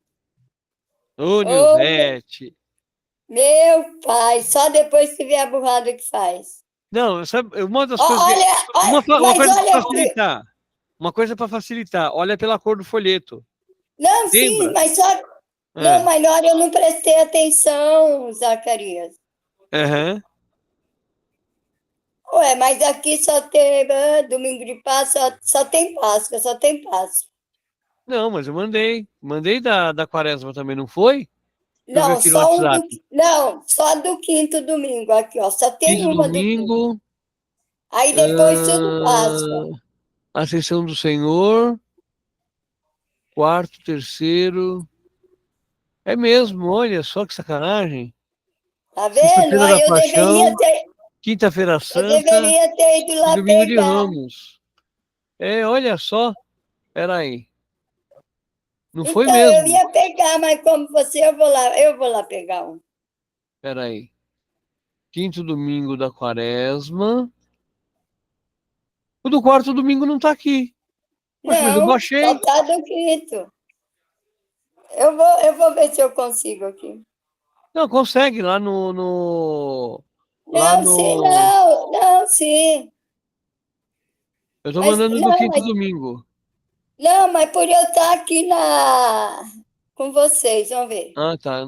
Ô, Nilzete.
Meu pai, só depois que vê a burrada que faz.
Não, sabe, uma das
Ó,
coisas
olha,
uma
mas
coisa
olha
para
aqui.
facilitar. Uma coisa para facilitar. Olha pela cor do folheto.
Não, sim,
Lembra?
mas só. Não, mas na hora eu não prestei atenção, Zacarias.
Aham.
Ué, mas aqui só tem domingo de Páscoa, só tem Páscoa, só tem Páscoa.
Não, mas eu mandei. Mandei da Quaresma também, não foi? Deixa eu ver
Não,
aqui no
só um
WhatsApp.
não, só do quinto domingo aqui, ó. Só tem
Quinto
uma do quinto.
domingo.
Aí depois tudo Páscoa.
Ascensão do Senhor. Quarto, terceiro. É mesmo, olha só que sacanagem.
Tá vendo?
Sexta-feira
Aí
da Paixão, quinta-feira
eu
Santa
deveria ter ido
e
lá
domingo de
pegar.
Ramos. Olha só. Peraí. Não foi
Então, eu
mesmo.
ia pegar, mas como você, eu vou lá pegar um.
Peraí. Quinto domingo da Quaresma. O do quarto domingo não tá aqui. Poxa, mas eu
Não,
baixei.
só tá do quinto. Eu vou ver se eu consigo aqui.
Não, consegue lá no. Lá
Não, sim,
no.
não, sim.
Eu tô
Mas
mandando do
não,
quinto domingo.
não, mas por eu estar aqui com vocês, vamos ver.
Ah, tá.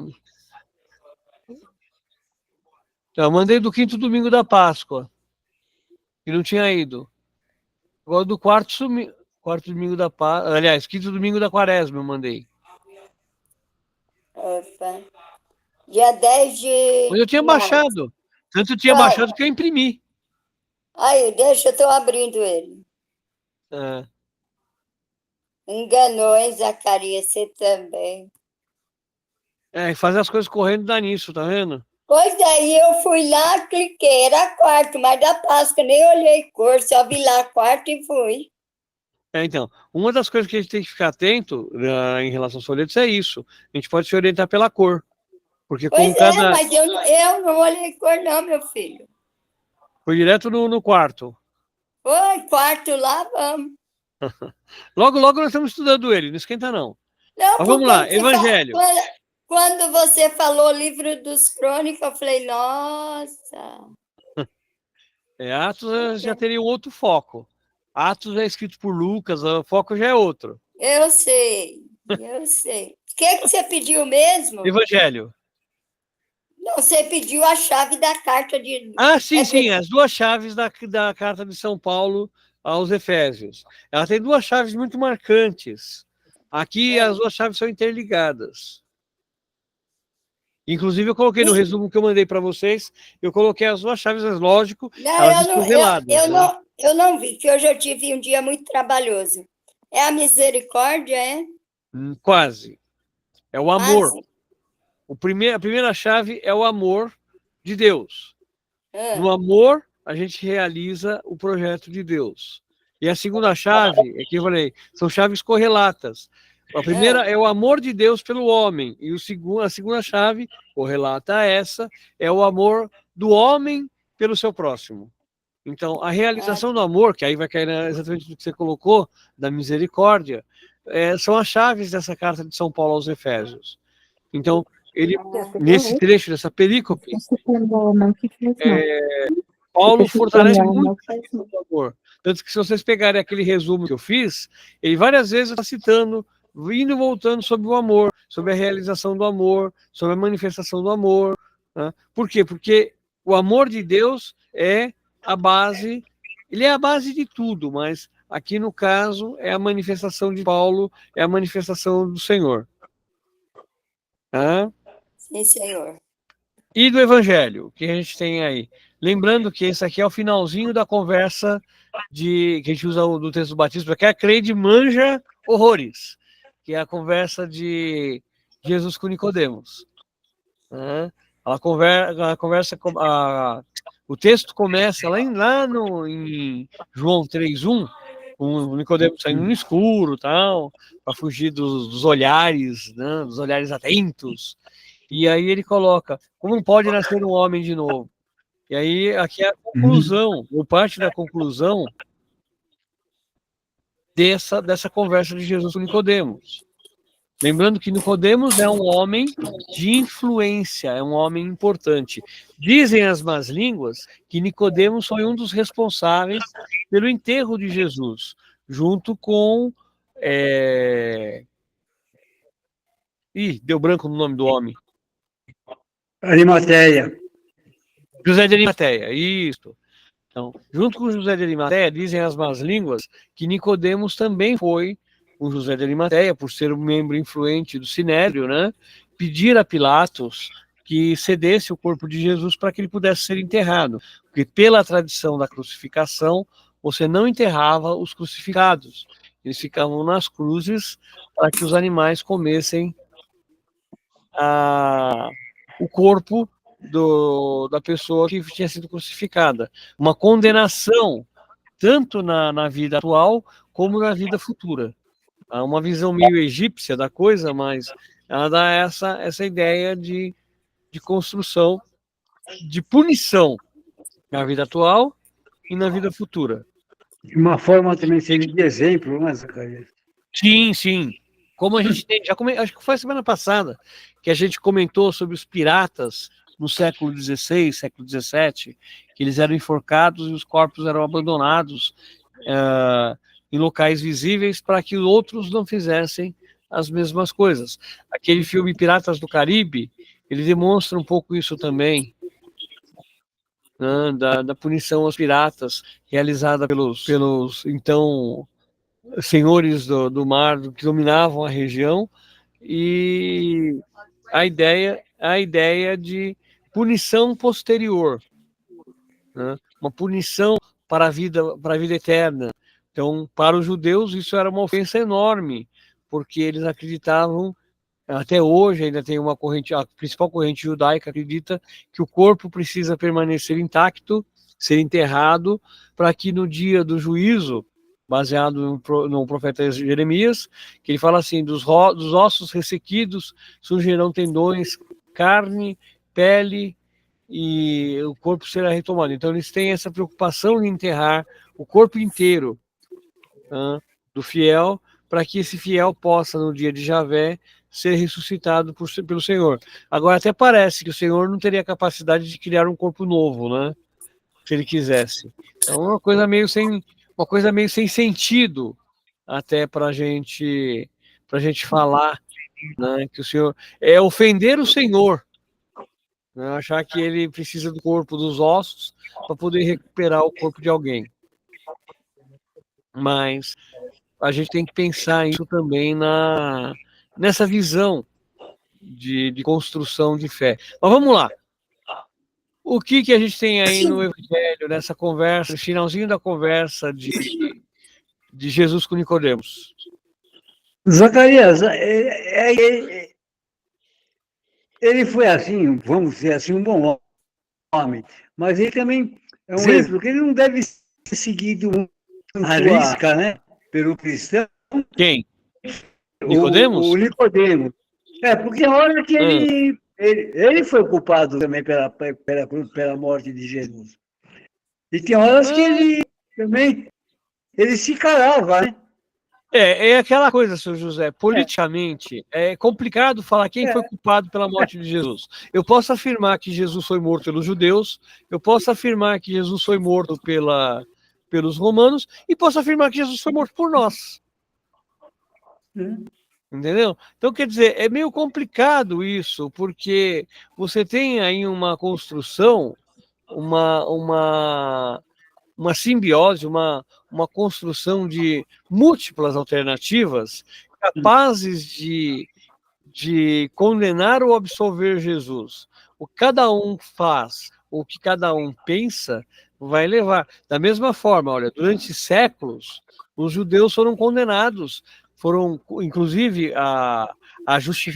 Eu mandei do quinto domingo da Páscoa. Que não tinha ido. Agora do quarto domingo da Páscoa. Aliás, quinto domingo da Quaresma eu mandei.
Opa. Dia 10
Mas eu tinha
de março.
baixado. Tanto eu tinha baixado que eu imprimi.
Aí, deixa, eu estou abrindo ele.
É.
Enganou, hein, Zacarias? Você também.
Fazer as coisas correndo dá nisso, tá vendo?
Pois daí eu fui lá, cliquei, era quarto, mas da Páscoa, nem olhei cor, só vi lá quarto e fui.
Então, uma das coisas que a gente tem que ficar atento em relação aos folhetos é isso. A gente pode se orientar pela cor. Porque
Pois
como cada.
mas eu não olhei cor, não, meu filho.
Foi direto no quarto.
Foi, quarto lá, vamos.
Logo, logo nós estamos estudando ele, não esquenta não.
Não,
Mas vamos
porque
lá, Evangelho.
Quando você falou livro dos Crônicas, eu falei, nossa.
Atos já teria um outro foco. Atos é escrito por Lucas, o foco já é outro.
Eu sei, eu sei. O que você pediu mesmo?
Evangelho.
Não, você pediu a chave da carta de...
Sim, as duas chaves da carta de São Paulo aos Efésios. Ela tem duas chaves muito marcantes. Aqui as duas chaves são interligadas. Inclusive, eu coloquei no resumo que eu mandei para vocês, eu coloquei as duas chaves, mas lógico, elas estão veladas.
Eu não vi, que hoje eu tive um dia muito trabalhoso. É a misericórdia, é?
Quase. É o amor.
Quase.
A primeira chave é o amor de Deus. No amor, a gente realiza o projeto de Deus. E a segunda chave, é que eu falei, são chaves correlatas. A primeira é o amor de Deus pelo homem. E a segunda chave, correlata a essa, é o amor do homem pelo seu próximo. Então, a realização do amor, que aí vai cair exatamente no que você colocou, da misericórdia, são as chaves dessa carta de São Paulo aos Efésios. Então, ele, nesse trecho dessa perícope, Paulo fortalece muito o amor. Tanto que, se vocês pegarem aquele resumo que eu fiz, ele várias vezes está citando, indo e voltando sobre o amor, sobre a realização do amor, sobre a manifestação do amor. Né? Por quê? Porque o amor de Deus é a base, ele é a base de tudo, mas aqui no caso é a manifestação de Paulo, é a manifestação do Senhor. Tá?
Sim, Senhor.
E do Evangelho, que a gente tem aí. Lembrando que esse aqui é o finalzinho da conversa que a gente usa do texto do batismo, porque a Creide manja horrores, que é a conversa de Jesus com Nicodemos. O texto começa lá em João 3:1, com o Nicodemos saindo no escuro, tal, para fugir dos olhares, né, dos olhares atentos. E aí ele coloca, como não pode nascer um homem de novo? E aí aqui é a conclusão, ou parte da conclusão dessa conversa de Jesus com Nicodemos. Lembrando que Nicodemos é um homem de influência, é um homem importante. Dizem as más línguas que Nicodemos foi um dos responsáveis pelo enterro de Jesus, junto com... deu branco no nome do homem.
Arimateia.
José de Arimateia, isso. Então, junto com José de Arimateia, dizem as más línguas que Nicodemos também foi com José de Arimateia, por ser um membro influente do Sinédrio, né, pedir a Pilatos que cedesse o corpo de Jesus para que ele pudesse ser enterrado, porque pela tradição da crucificação, você não enterrava os crucificados, eles ficavam nas cruzes para que os animais comessem o corpo da pessoa que tinha sido crucificada. Uma condenação, tanto na vida atual, como na vida futura. Há uma visão meio egípcia da coisa, mas ela dá essa ideia de construção, de punição na vida atual e na vida futura.
De uma forma também seria de exemplo, não é, Zacarias?
Sim. Como a gente tem, acho que foi a semana passada que a gente comentou sobre os piratas no século XVI, século XVII, que eles eram enforcados e os corpos eram abandonados em locais visíveis para que outros não fizessem as mesmas coisas. Aquele filme Piratas do Caribe, ele demonstra um pouco isso também, né, da punição aos piratas realizada pelos então senhores do mar que dominavam a região, e a ideia de punição posterior, né, uma punição para a vida eterna. Então, para os judeus, isso era uma ofensa enorme, porque eles acreditavam, até hoje ainda tem uma corrente, a principal corrente judaica acredita que o corpo precisa permanecer intacto, ser enterrado, para que no dia do juízo, baseado no profeta Jeremias, que ele fala assim, dos ossos ressequidos surgirão tendões, carne, pele, e o corpo será retomado. Então, eles têm essa preocupação de enterrar o corpo inteiro do fiel, para que esse fiel possa, no dia de Javé, ser ressuscitado pelo Senhor. Agora, até parece que o Senhor não teria capacidade de criar um corpo novo, né? Se ele quisesse. Então, uma coisa meio sem sentido, até para a gente falar, né, que o Senhor é ofender o Senhor, né, achar que ele precisa do corpo dos ossos para poder recuperar o corpo de alguém. Mas a gente tem que pensar isso também nessa visão de construção de fé. Mas vamos lá. O que a gente tem aí no Evangelho, nessa conversa, no finalzinho da conversa de Jesus com Nicodemos?
Zacarias, ele foi assim, vamos dizer assim, um bom homem, mas ele também é um exemplo que ele não deve ser seguido à risca, né, pelo cristão.
Quem? Nicodemos?
O Nicodemos. Porque a hora que ele foi culpado também pela morte de Jesus. E tem horas que ele também se calava, né?
É aquela coisa, seu José, politicamente, é complicado falar quem foi culpado pela morte de Jesus. Eu posso afirmar que Jesus foi morto pelos judeus, eu posso afirmar que Jesus foi morto pelos romanos, e posso afirmar que Jesus foi morto por nós. Entendeu? Então, quer dizer, é meio complicado isso, porque você tem aí uma construção, uma simbiose, uma construção de múltiplas alternativas capazes de condenar ou absolver Jesus. O que cada um faz, o que cada um pensa, vai levar. Da mesma forma, olha, durante séculos, os judeus foram condenados, inclusive,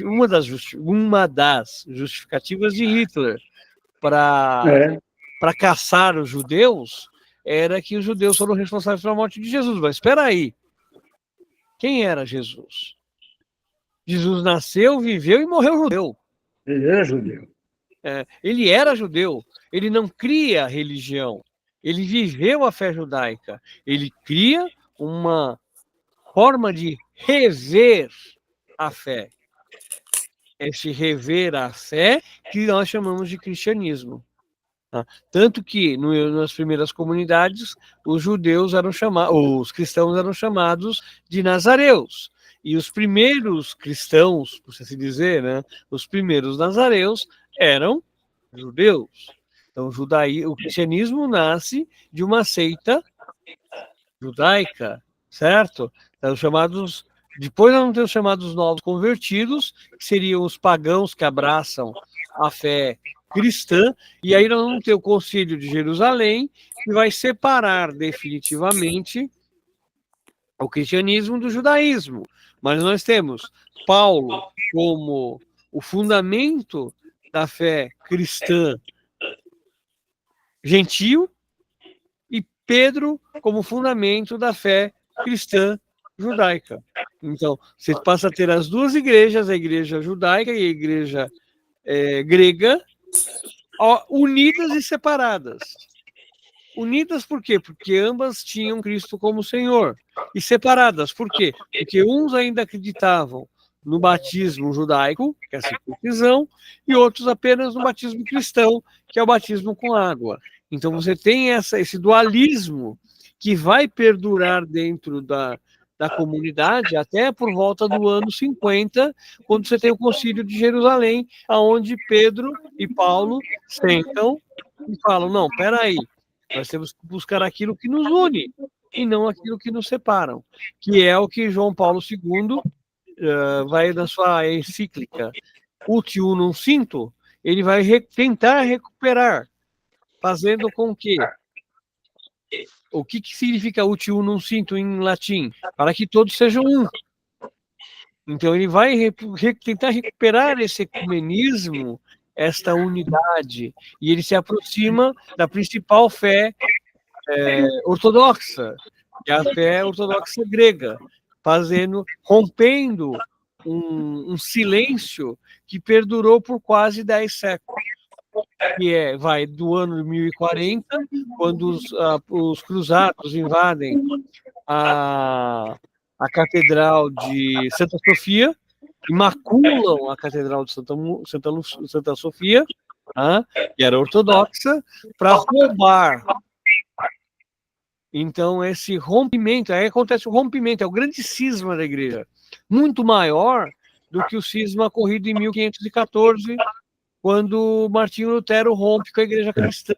uma das justificativas de Hitler para caçar os judeus era que os judeus foram responsáveis pela morte de Jesus. Mas espera aí, quem era Jesus? Jesus nasceu, viveu e morreu judeu.
Ele era judeu.
Ele era judeu. Ele não cria religião. Ele viveu a fé judaica. Ele cria uma forma de rever a fé. Esse rever a fé que nós chamamos de cristianismo. Tanto que nas primeiras comunidades os cristãos eram chamados de nazareus, e os primeiros cristãos, por assim dizer, né, os primeiros nazareus eram judeus. Então o cristianismo nasce de uma seita judaica, certo? Então, depois nós vamos ter os chamados novos convertidos, que seriam os pagãos que abraçam a fé cristã, e aí nós vamos ter o Concílio de Jerusalém, que vai separar definitivamente o cristianismo do judaísmo. Mas nós temos Paulo como o fundamento da fé cristã gentil e Pedro como fundamento da fé cristã judaica. Então, você passa a ter as duas igrejas, a igreja judaica e a igreja grega, unidas e separadas. Unidas por quê? Porque ambas tinham Cristo como Senhor. E separadas por quê? Porque uns ainda acreditavam no batismo judaico, que é a circuncisão, e outros apenas no batismo cristão, que é o batismo com água. Então você tem esse dualismo que vai perdurar dentro da comunidade até por volta do ano 50, quando você tem o Concílio de Jerusalém, aonde Pedro e Paulo sentam e falam, não, peraí, nós temos que buscar aquilo que nos une e não aquilo que nos separam, que é o que João Paulo II vai na sua encíclica Ut Unum Cinto, ele vai tentar recuperar, fazendo com que o que significa Ut Unum Cinto em latim? Para que todos sejam um. Então ele vai tentar recuperar esse ecumenismo, esta unidade, e ele se aproxima da principal fé ortodoxa, que é a fé ortodoxa grega, rompendo um silêncio que perdurou por quase 10 séculos. Que vai do ano 1040, quando os cruzados invadem a Catedral de Santa Sofia, e maculam a Catedral de Santa Sofia, que era ortodoxa, para roubar. Então, esse rompimento, aí acontece o rompimento, é o grande cisma da igreja, muito maior do que o cisma ocorrido em 1514, quando Martinho Lutero rompe com a igreja cristã,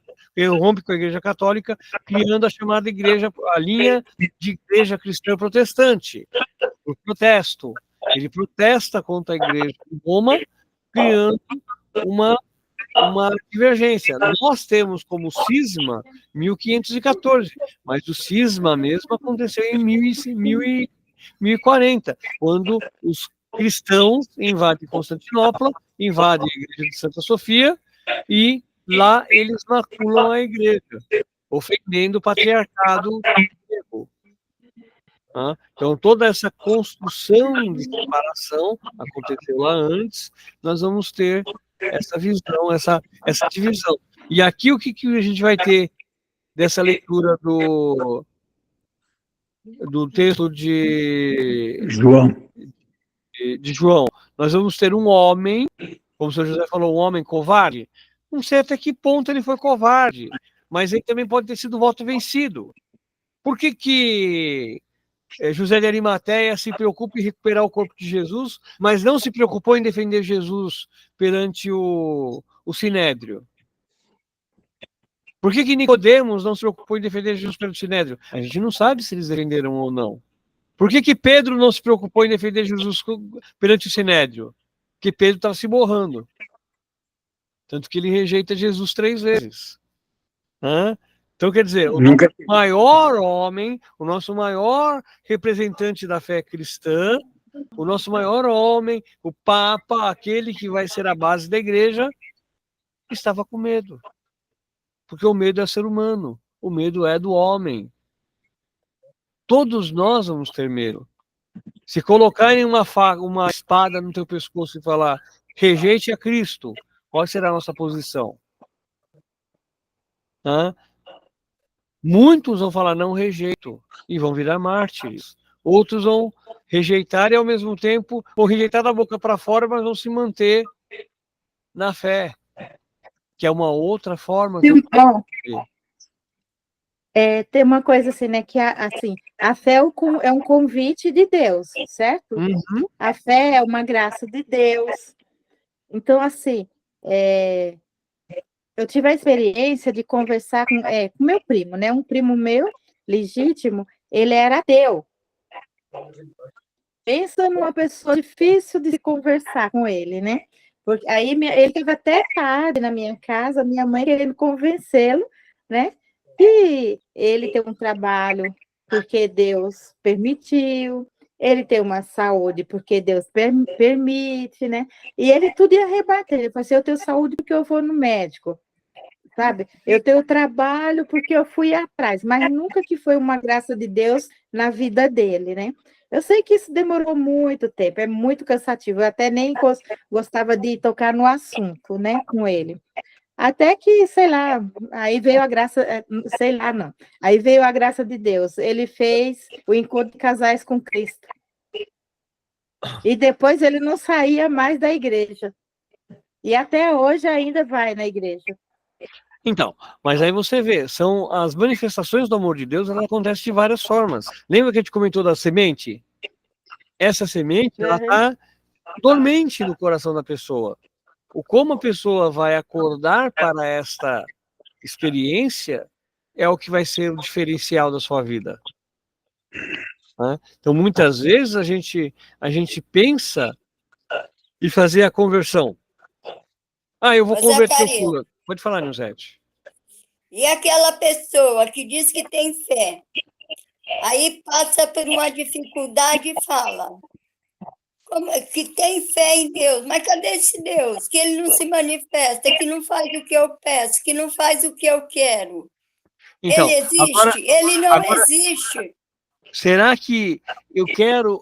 rompe com a igreja católica, criando a chamada igreja, a linha de igreja cristã protestante, por protesto. Ele protesta contra a igreja de Roma, criando uma divergência. Nós temos como cisma 1514, mas o cisma mesmo aconteceu em 1040, quando os cristãos invadem Constantinopla, invadem a igreja de Santa Sofia, e lá eles maculam a igreja, ofendendo o patriarcado grego. Então, toda essa construção de separação aconteceu lá antes, nós vamos ter essa visão, essa divisão. E aqui o que a gente vai ter dessa leitura do texto de João? Nós vamos ter um homem, como o senhor José falou, um homem covarde. Não sei até que ponto ele foi covarde, mas ele também pode ter sido voto vencido. Por que José de Arimateia se preocupa em recuperar o corpo de Jesus, mas não se preocupou em defender Jesus perante o Sinédrio? Por que Nicodemos não se preocupou em defender Jesus perante o Sinédrio? A gente não sabe se eles defenderam ou não. Por que Pedro não se preocupou em defender Jesus perante o Sinédrio? Porque Pedro estava se borrando. Tanto que ele rejeita Jesus 3 vezes. Então, quer dizer, o nosso maior homem, o nosso maior representante da fé cristã, o nosso maior homem, o Papa, aquele que vai ser a base da igreja, estava com medo. Porque o medo é ser humano, o medo é do homem. Todos nós vamos ter medo. Se colocarem uma espada no teu pescoço e falar, rejeite a Cristo, qual será a nossa posição? Muitos vão falar, não rejeito, e vão virar mártires. Outros vão rejeitar e, ao mesmo tempo, vão rejeitar da boca para fora, mas vão se manter na fé, que é uma outra forma.
Tem uma coisa assim, né, que a fé é um convite de Deus, certo?
Uhum.
A fé é uma graça de Deus. Então, assim, eu tive a experiência de conversar com meu primo, né? Um primo meu, legítimo, ele era ateu. Pensa numa pessoa difícil de se conversar com ele, né? Porque aí ele estava até tarde na minha casa, minha mãe querendo convencê-lo, né? Que ele tem um trabalho porque Deus permitiu, ele tem uma saúde porque Deus permite, né? E ele tudo ia rebater. Ele falou assim, eu tenho saúde porque eu vou no médico. Sabe? Eu tenho trabalho porque eu fui atrás, mas nunca que foi uma graça de Deus na vida dele, né? Eu sei que isso demorou muito tempo, é muito cansativo, eu até nem gostava de tocar no assunto, né, com ele. Até que, sei lá, aí veio a graça, sei lá, não. Aí veio a graça de Deus, ele fez o encontro de casais com Cristo. E depois ele não saía mais da igreja. E até hoje ainda vai na igreja.
Então, mas aí você vê, são as manifestações do amor de Deus, elas acontecem de várias formas. Lembra que a gente comentou da semente? Essa semente, ela está dormente no coração da pessoa. Como a pessoa vai acordar para esta experiência é o que vai ser o diferencial da sua vida. Então, muitas vezes a gente pensa em fazer a conversão. Eu vou converter o fulano. Pode falar, Nilzete.
E aquela pessoa que diz que tem fé, aí passa por uma dificuldade e fala que tem fé em Deus, mas cadê esse Deus? Que ele não se manifesta, que não faz o que eu peço, que não faz o que eu quero. Então, ele existe? Ele não existe.
Será que eu quero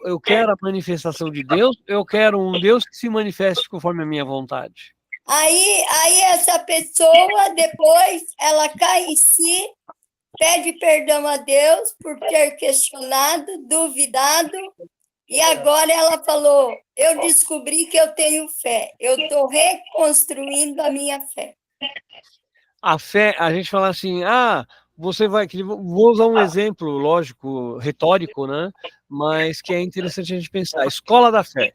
a manifestação de Deus? Eu quero um Deus que se manifeste conforme a minha vontade.
Aí essa pessoa, depois, ela cai em si, pede perdão a Deus por ter questionado, duvidado E agora ela falou: eu descobri que eu tenho fé, eu estou reconstruindo a minha fé.
A fé, a gente fala assim, você vai... Vou usar um exemplo, lógico, retórico, né? Mas que é interessante a gente pensar. Escola da fé.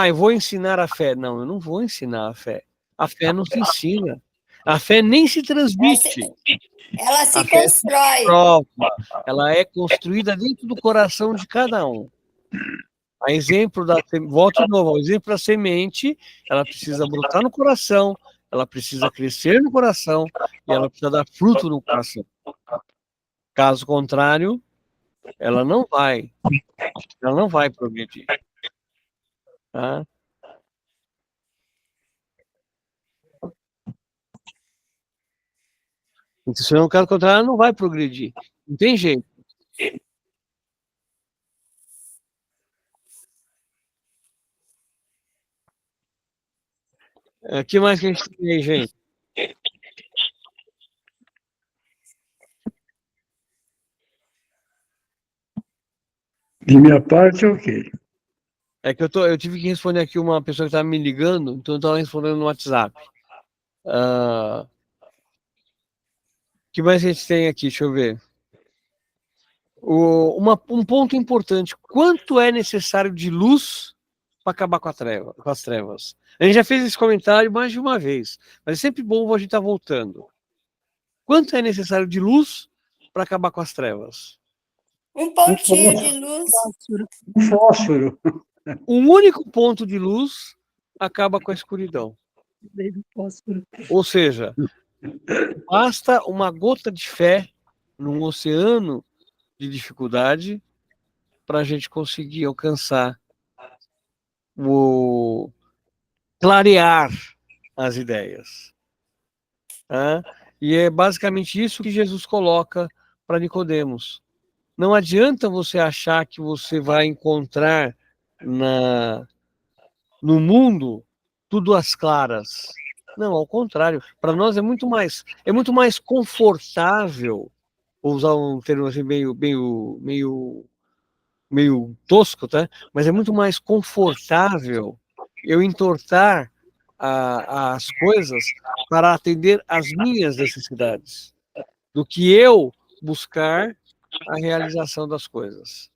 Eu vou ensinar a fé. Não, eu não vou ensinar a fé. A fé não se ensina. A fé nem se transmite.
Ela
A
se
fé
constrói.
prova. Ela é construída dentro do coração de cada um. A exemplo da... Volto de novo, o exemplo da semente, ela precisa brotar no coração, ela precisa crescer no coração e ela precisa dar fruto no coração. Caso contrário, ela não vai progredir. Tá? Então, senão, caso contrário, ela não vai progredir. Não tem jeito. O que mais que a gente tem aí, gente?
De minha parte, ok.
É que eu tive que responder aqui uma pessoa que estava me ligando, então eu estava respondendo no WhatsApp. O que mais a gente tem aqui? Deixa eu ver. Um ponto importante. Quanto é necessário de luz para acabar com as trevas? A gente já fez esse comentário mais de uma vez, mas é sempre bom a gente estar voltando. Quanto é necessário de luz para acabar com as trevas?
Um pontinho de luz.
Um fósforo.
Um único ponto de luz acaba com a escuridão. Ou seja, basta uma gota de fé num oceano de dificuldade para a gente conseguir alcançar clarear as ideias. Tá? E é basicamente isso que Jesus coloca para Nicodemos. Não adianta você achar que você vai encontrar no mundo tudo às claras. Não, ao contrário. Para nós é muito mais confortável, vou usar um termo assim meio tosco, tá? Mas é muito mais confortável eu entortar as coisas para atender às minhas necessidades, do que eu buscar a realização das coisas.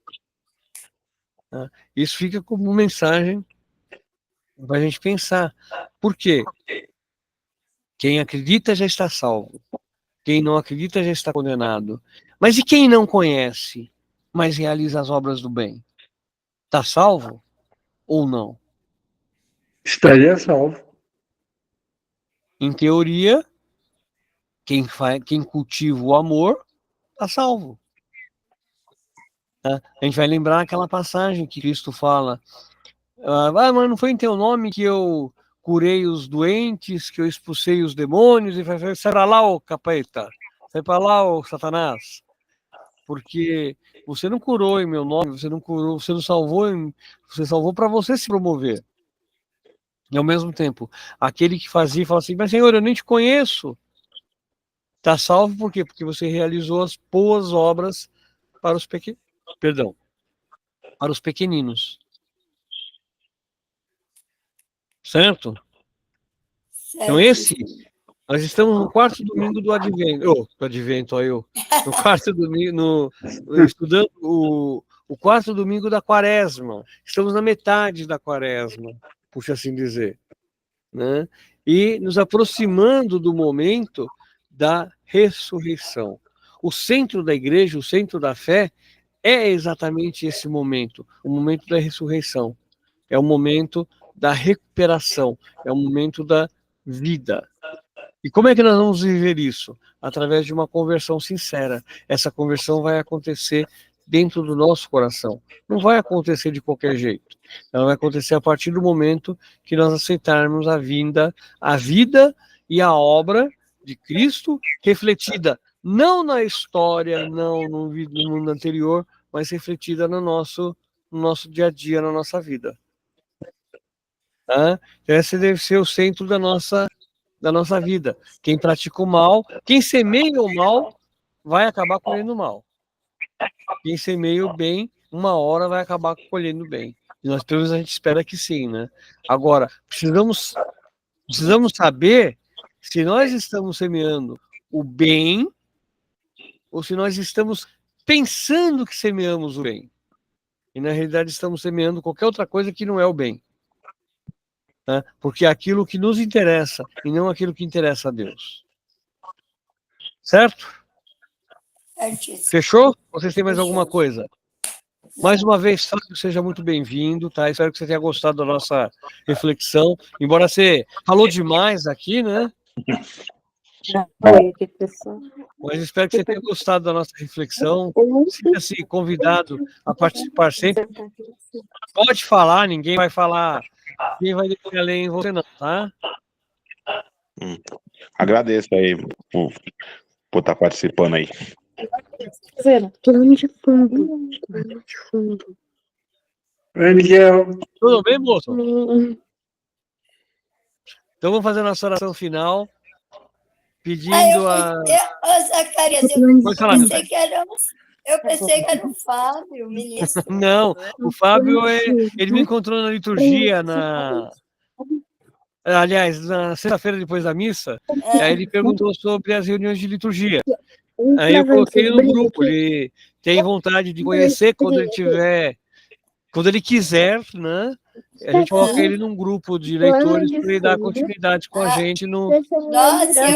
Tá? Isso fica como mensagem para a gente pensar. Por quê? Quem acredita já está salvo. Quem não acredita já está condenado. Mas e quem não conhece, mas realiza as obras do bem? Está salvo ou não?
Estaria salvo.
Em teoria, quem cultiva o amor está salvo. Tá? A gente vai lembrar aquela passagem que Cristo fala: mas não foi em teu nome que eu curei os doentes, que eu expulsei os demônios, e vai sai para lá, ô capeta, sai para lá, ô Satanás, porque você não curou em meu nome, você não curou, você não salvou, você salvou para você se promover. E ao mesmo tempo, aquele que fazia fala assim: mas Senhor, eu nem te conheço. Está salvo por quê? Porque você realizou as boas obras para os para os pequeninos. Certo? Então nós estamos no quarto domingo do Advento. No quarto domingo, estudando o quarto domingo da Quaresma. Estamos na metade da Quaresma, por assim dizer, né? E nos aproximando do momento da ressurreição. O centro da igreja, o centro da fé, é exatamente esse momento, o momento da ressurreição. É o momento da recuperação, é o momento da vida. E como é que nós vamos viver isso? Através de uma conversão sincera. Essa conversão vai acontecer dentro do nosso coração. Não vai acontecer de qualquer jeito. Ela vai acontecer a partir do momento que nós aceitarmos a vida e a obra de Cristo refletida não na história, não no mundo anterior, mas refletida no nosso dia a dia, na nossa vida. Tá? Esse deve ser o centro da nossa vida. Quem pratica o mal, quem semeia o mal, vai acabar colhendo o mal. Quem semeia o bem, uma hora vai acabar colhendo bem. E nós, pelo menos, a gente espera que sim, né? Agora, precisamos saber se nós estamos semeando o bem ou se nós estamos pensando que semeamos o bem. E, na realidade, estamos semeando qualquer outra coisa que não é o bem. Né? Porque é aquilo que nos interessa e não aquilo que interessa a Deus. Certo? Fechou? Vocês têm mais alguma coisa? Mais uma vez, Fábio, seja muito bem-vindo, tá? Espero que você tenha gostado da nossa reflexão. Embora você falou demais aqui, né? Mas espero que você tenha gostado da nossa reflexão. Sinta-se convidado a participar sempre. Pode falar, ninguém vai falar, ninguém vai deixar além em você não, tá?
Agradeço aí por estar participando aí.
Plano de fundo. Plano de fundo.
Oi, Miguel.
Tudo bem, moço? Então vamos fazer a nossa oração final, pedindo
Zacarias, eu pensei que era o Fábio, o ministro.
Não, o Fábio, ele me encontrou na liturgia, aliás, na sexta-feira depois da missa, aí ele perguntou sobre as reuniões de liturgia. Aí eu coloquei ele no grupo, ele tem vontade de conhecer quando ele quiser, né? A gente coloca ele num grupo de leitores para ele dar continuidade com a gente no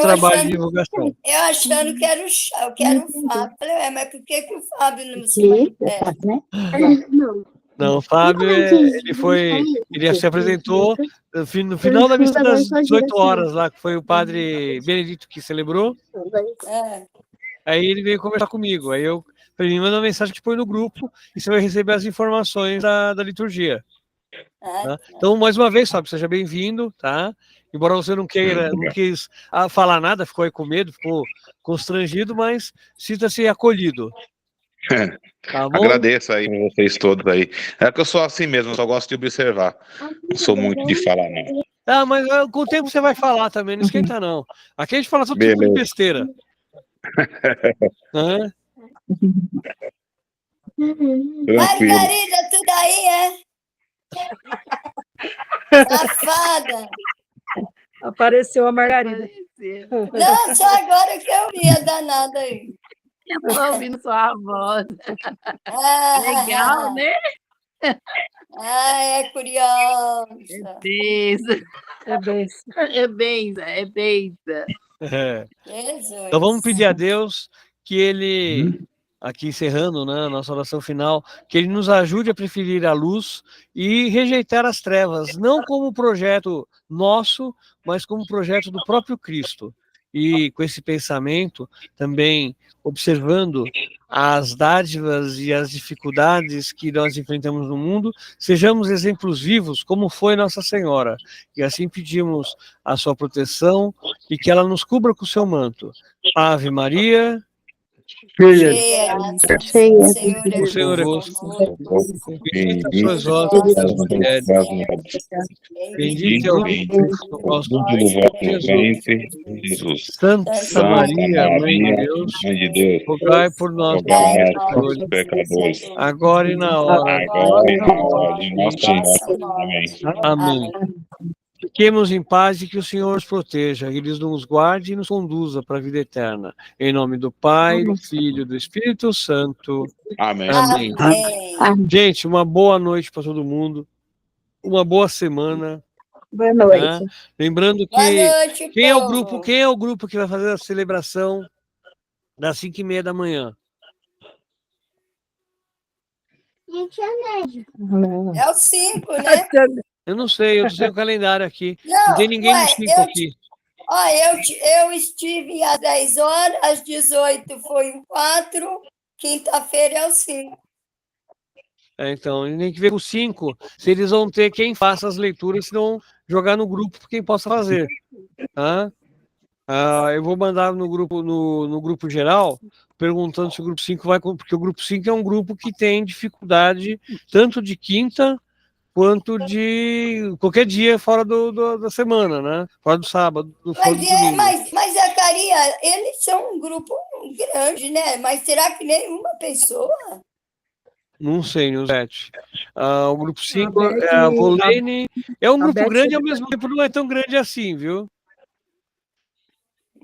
trabalho de divulgação.
Eu achando que era o Fábio. Falei, mas por que o Fábio não se manifesta?
Não, o Fábio, ele se apresentou no final da missa das 18 horas lá, que foi o padre Benedito que celebrou. Aí ele veio conversar comigo. Aí eu falei, me manda uma mensagem que põe no grupo e você vai receber as informações da liturgia. Tá? Então, mais uma vez, Fábio, seja bem-vindo, tá? Embora você não quis falar nada, ficou aí com medo, ficou constrangido, mas sinta-se acolhido. Tá bom?
Agradeço aí vocês todos aí. É que eu sou assim mesmo, eu só gosto de observar. Não sou muito de falar, não.
Mas com o tempo você vai falar também, não esquenta não. Aqui a gente fala todo tipo de besteira.
Margarida, tudo aí, Safada.
Apareceu a Margarida.
Não, só agora que eu vi a danada aí.
Eu tô ouvindo sua voz. Legal, né?
É curiosa.
É benção.
Então vamos pedir a Deus que Ele, aqui encerrando, né, a nossa oração final, que Ele nos ajude a preferir a luz e rejeitar as trevas, não como projeto nosso, mas como projeto do próprio Cristo. E com esse pensamento, também observando as dádivas e as dificuldades que nós enfrentamos no mundo, sejamos exemplos vivos, como foi Nossa Senhora. E assim pedimos a sua proteção e que ela nos cubra com o seu manto. Ave Maria. O Senhor é convosco. Bendita sois vós entre as mulheres. Bendito é o fruto do vosso ventre, Jesus. Santa Maria, Mãe de Deus, rogai por nós pecadores, agora e na hora de nossa morte. Amém. Fiquemos em paz e que o Senhor os proteja, que Ele nos guarde e nos conduza para a vida eterna. Em nome do Pai, do Filho e do Espírito Santo.
Amém.
Amém. Gente, uma boa noite para todo mundo. Uma boa semana.
Boa noite.
Tá? Lembrando que quem é o grupo que vai fazer a celebração das 5h30 da manhã?
É o 5, né?
Eu não sei, eu tenho o calendário aqui. Não tem ninguém no 5 aqui.
Eu estive às 10 horas, às 18 foi o 4, quinta-feira é o 5.
Então, tem que ver o 5, se eles vão ter quem faça as leituras, se não jogar no grupo quem possa fazer. Tá? Eu vou mandar no grupo geral, perguntando se o grupo 5 vai, porque o grupo 5 é um grupo que tem dificuldade tanto de quinta quanto de qualquer dia fora da semana, né? Fora do sábado, fora do domingo.
Mas Zacarias, eles são um grupo grande, né? Mas será que nenhuma pessoa?
Não sei, Nilzete. O grupo 5
A Beth-
é a Volene. É um
a
grupo
Beth-
grande, ao mesmo tempo não é tão grande assim, viu?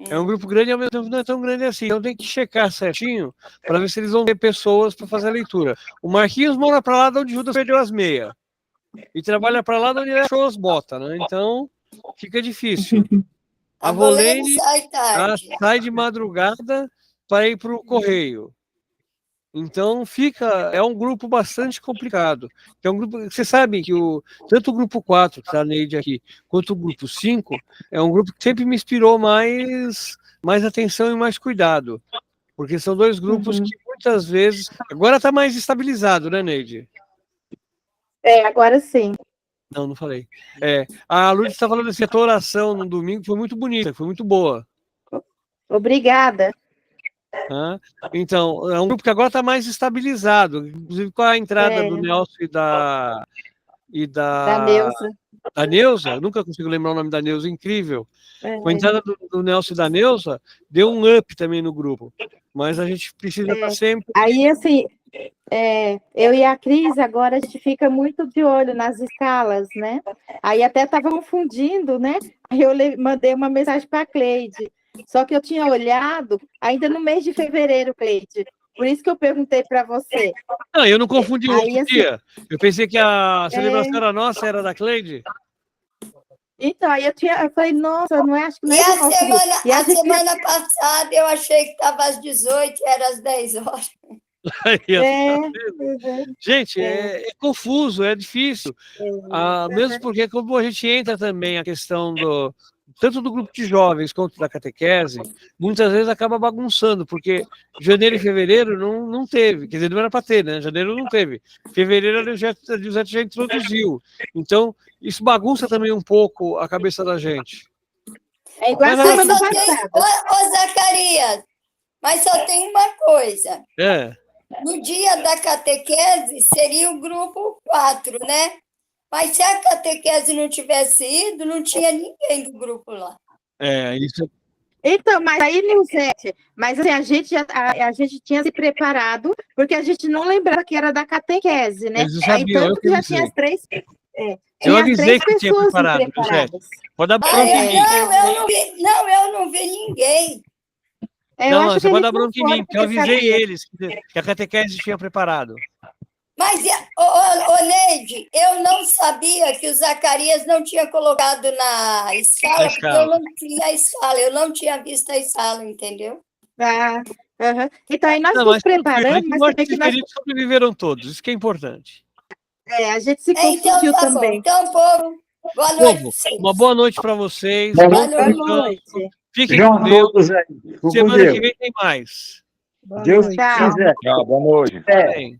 É um grupo grande, ao mesmo tempo não é tão grande assim. Então tem que checar certinho para ver se eles vão ter pessoas para fazer a leitura. O Marquinhos mora para lá de onde Judas perdeu as meias. E trabalha para lá de onde ele achou as botas, né? Então fica difícil. A
Volene
Volene
sai tarde.
sai de madrugada para ir para o correio. Então é um grupo bastante complicado. É um grupo, você sabe que tanto o grupo 4, que está a Neide aqui, quanto o grupo 5, é um grupo que sempre me inspirou mais atenção e mais cuidado. Porque são dois grupos que muitas vezes. Agora está mais estabilizado, né, Neide?
Agora sim.
Não falei. A Lourdes está falando assim: a tua oração no domingo foi muito bonita, foi muito boa.
Obrigada.
Então, é um grupo que agora está mais estabilizado, inclusive com a entrada do Nelson
Da
da
Neuza.
da Neuza, eu nunca consigo lembrar o nome da Neuza, incrível. Com a entrada do Nelson e da Neuza, deu um up também no grupo. Mas a gente precisa estar sempre.
Aí, assim, eu e a Cris, agora a gente fica muito de olho nas escalas, né? Aí até estava confundindo, né? Aí eu mandei uma mensagem para a Cleide. Só que eu tinha olhado ainda no mês de fevereiro, Cleide. Por isso que eu perguntei para você.
Não, eu não confundi
Aí,
outro
assim,
dia. Eu pensei que a celebração era nossa, era da Cleide.
Então, aí eu falei, nossa, não é, acho que não
E
é do nosso grupo. E
a semana passada eu achei que estava às 18 e era às 10 horas.
Gente, é confuso, é difícil. Mesmo porque, como a gente entra também a questão tanto do grupo de jovens quanto da catequese, muitas vezes acaba bagunçando, porque janeiro e fevereiro não teve, quer dizer, não era para ter, né? Janeiro não teve. Fevereiro a José já introduziu. Então, isso bagunça também um pouco a cabeça da gente.
É igual a semana passada.
Ô, Zacarias, mas só tem uma coisa. No dia da catequese seria o grupo 4, né? Mas se a catequese não tivesse ido, não tinha ninguém do grupo lá.
Isso.
Então, mas aí, Nilzete, mas assim, a gente tinha se preparado, porque a gente não lembrava que era da catequese, né? Aí tanto que já tinha as três.
Eu avisei que tinha preparado, Nilzete. Pode dar bronca em mim.
Eu não vi ninguém.
Não, você pode dar bronca em mim, porque eu avisei eles que a catequese tinha preparado.
Mas, ô Neide, eu não sabia que o Zacarias não tinha colocado na escala, porque eu não tinha a escala, eu não tinha visto a escala, entendeu?
Então, aí nós nos preparamos, mas
também que nós sobreviveram todos, isso que é importante.
A gente se confundiu também.
Então, povo, boa noite.
Uma boa noite para vocês.
Boa noite.
Fiquem com Deus. Semana que vem tem mais.
Deus quiser.
Tchau, boa noite.
Bem.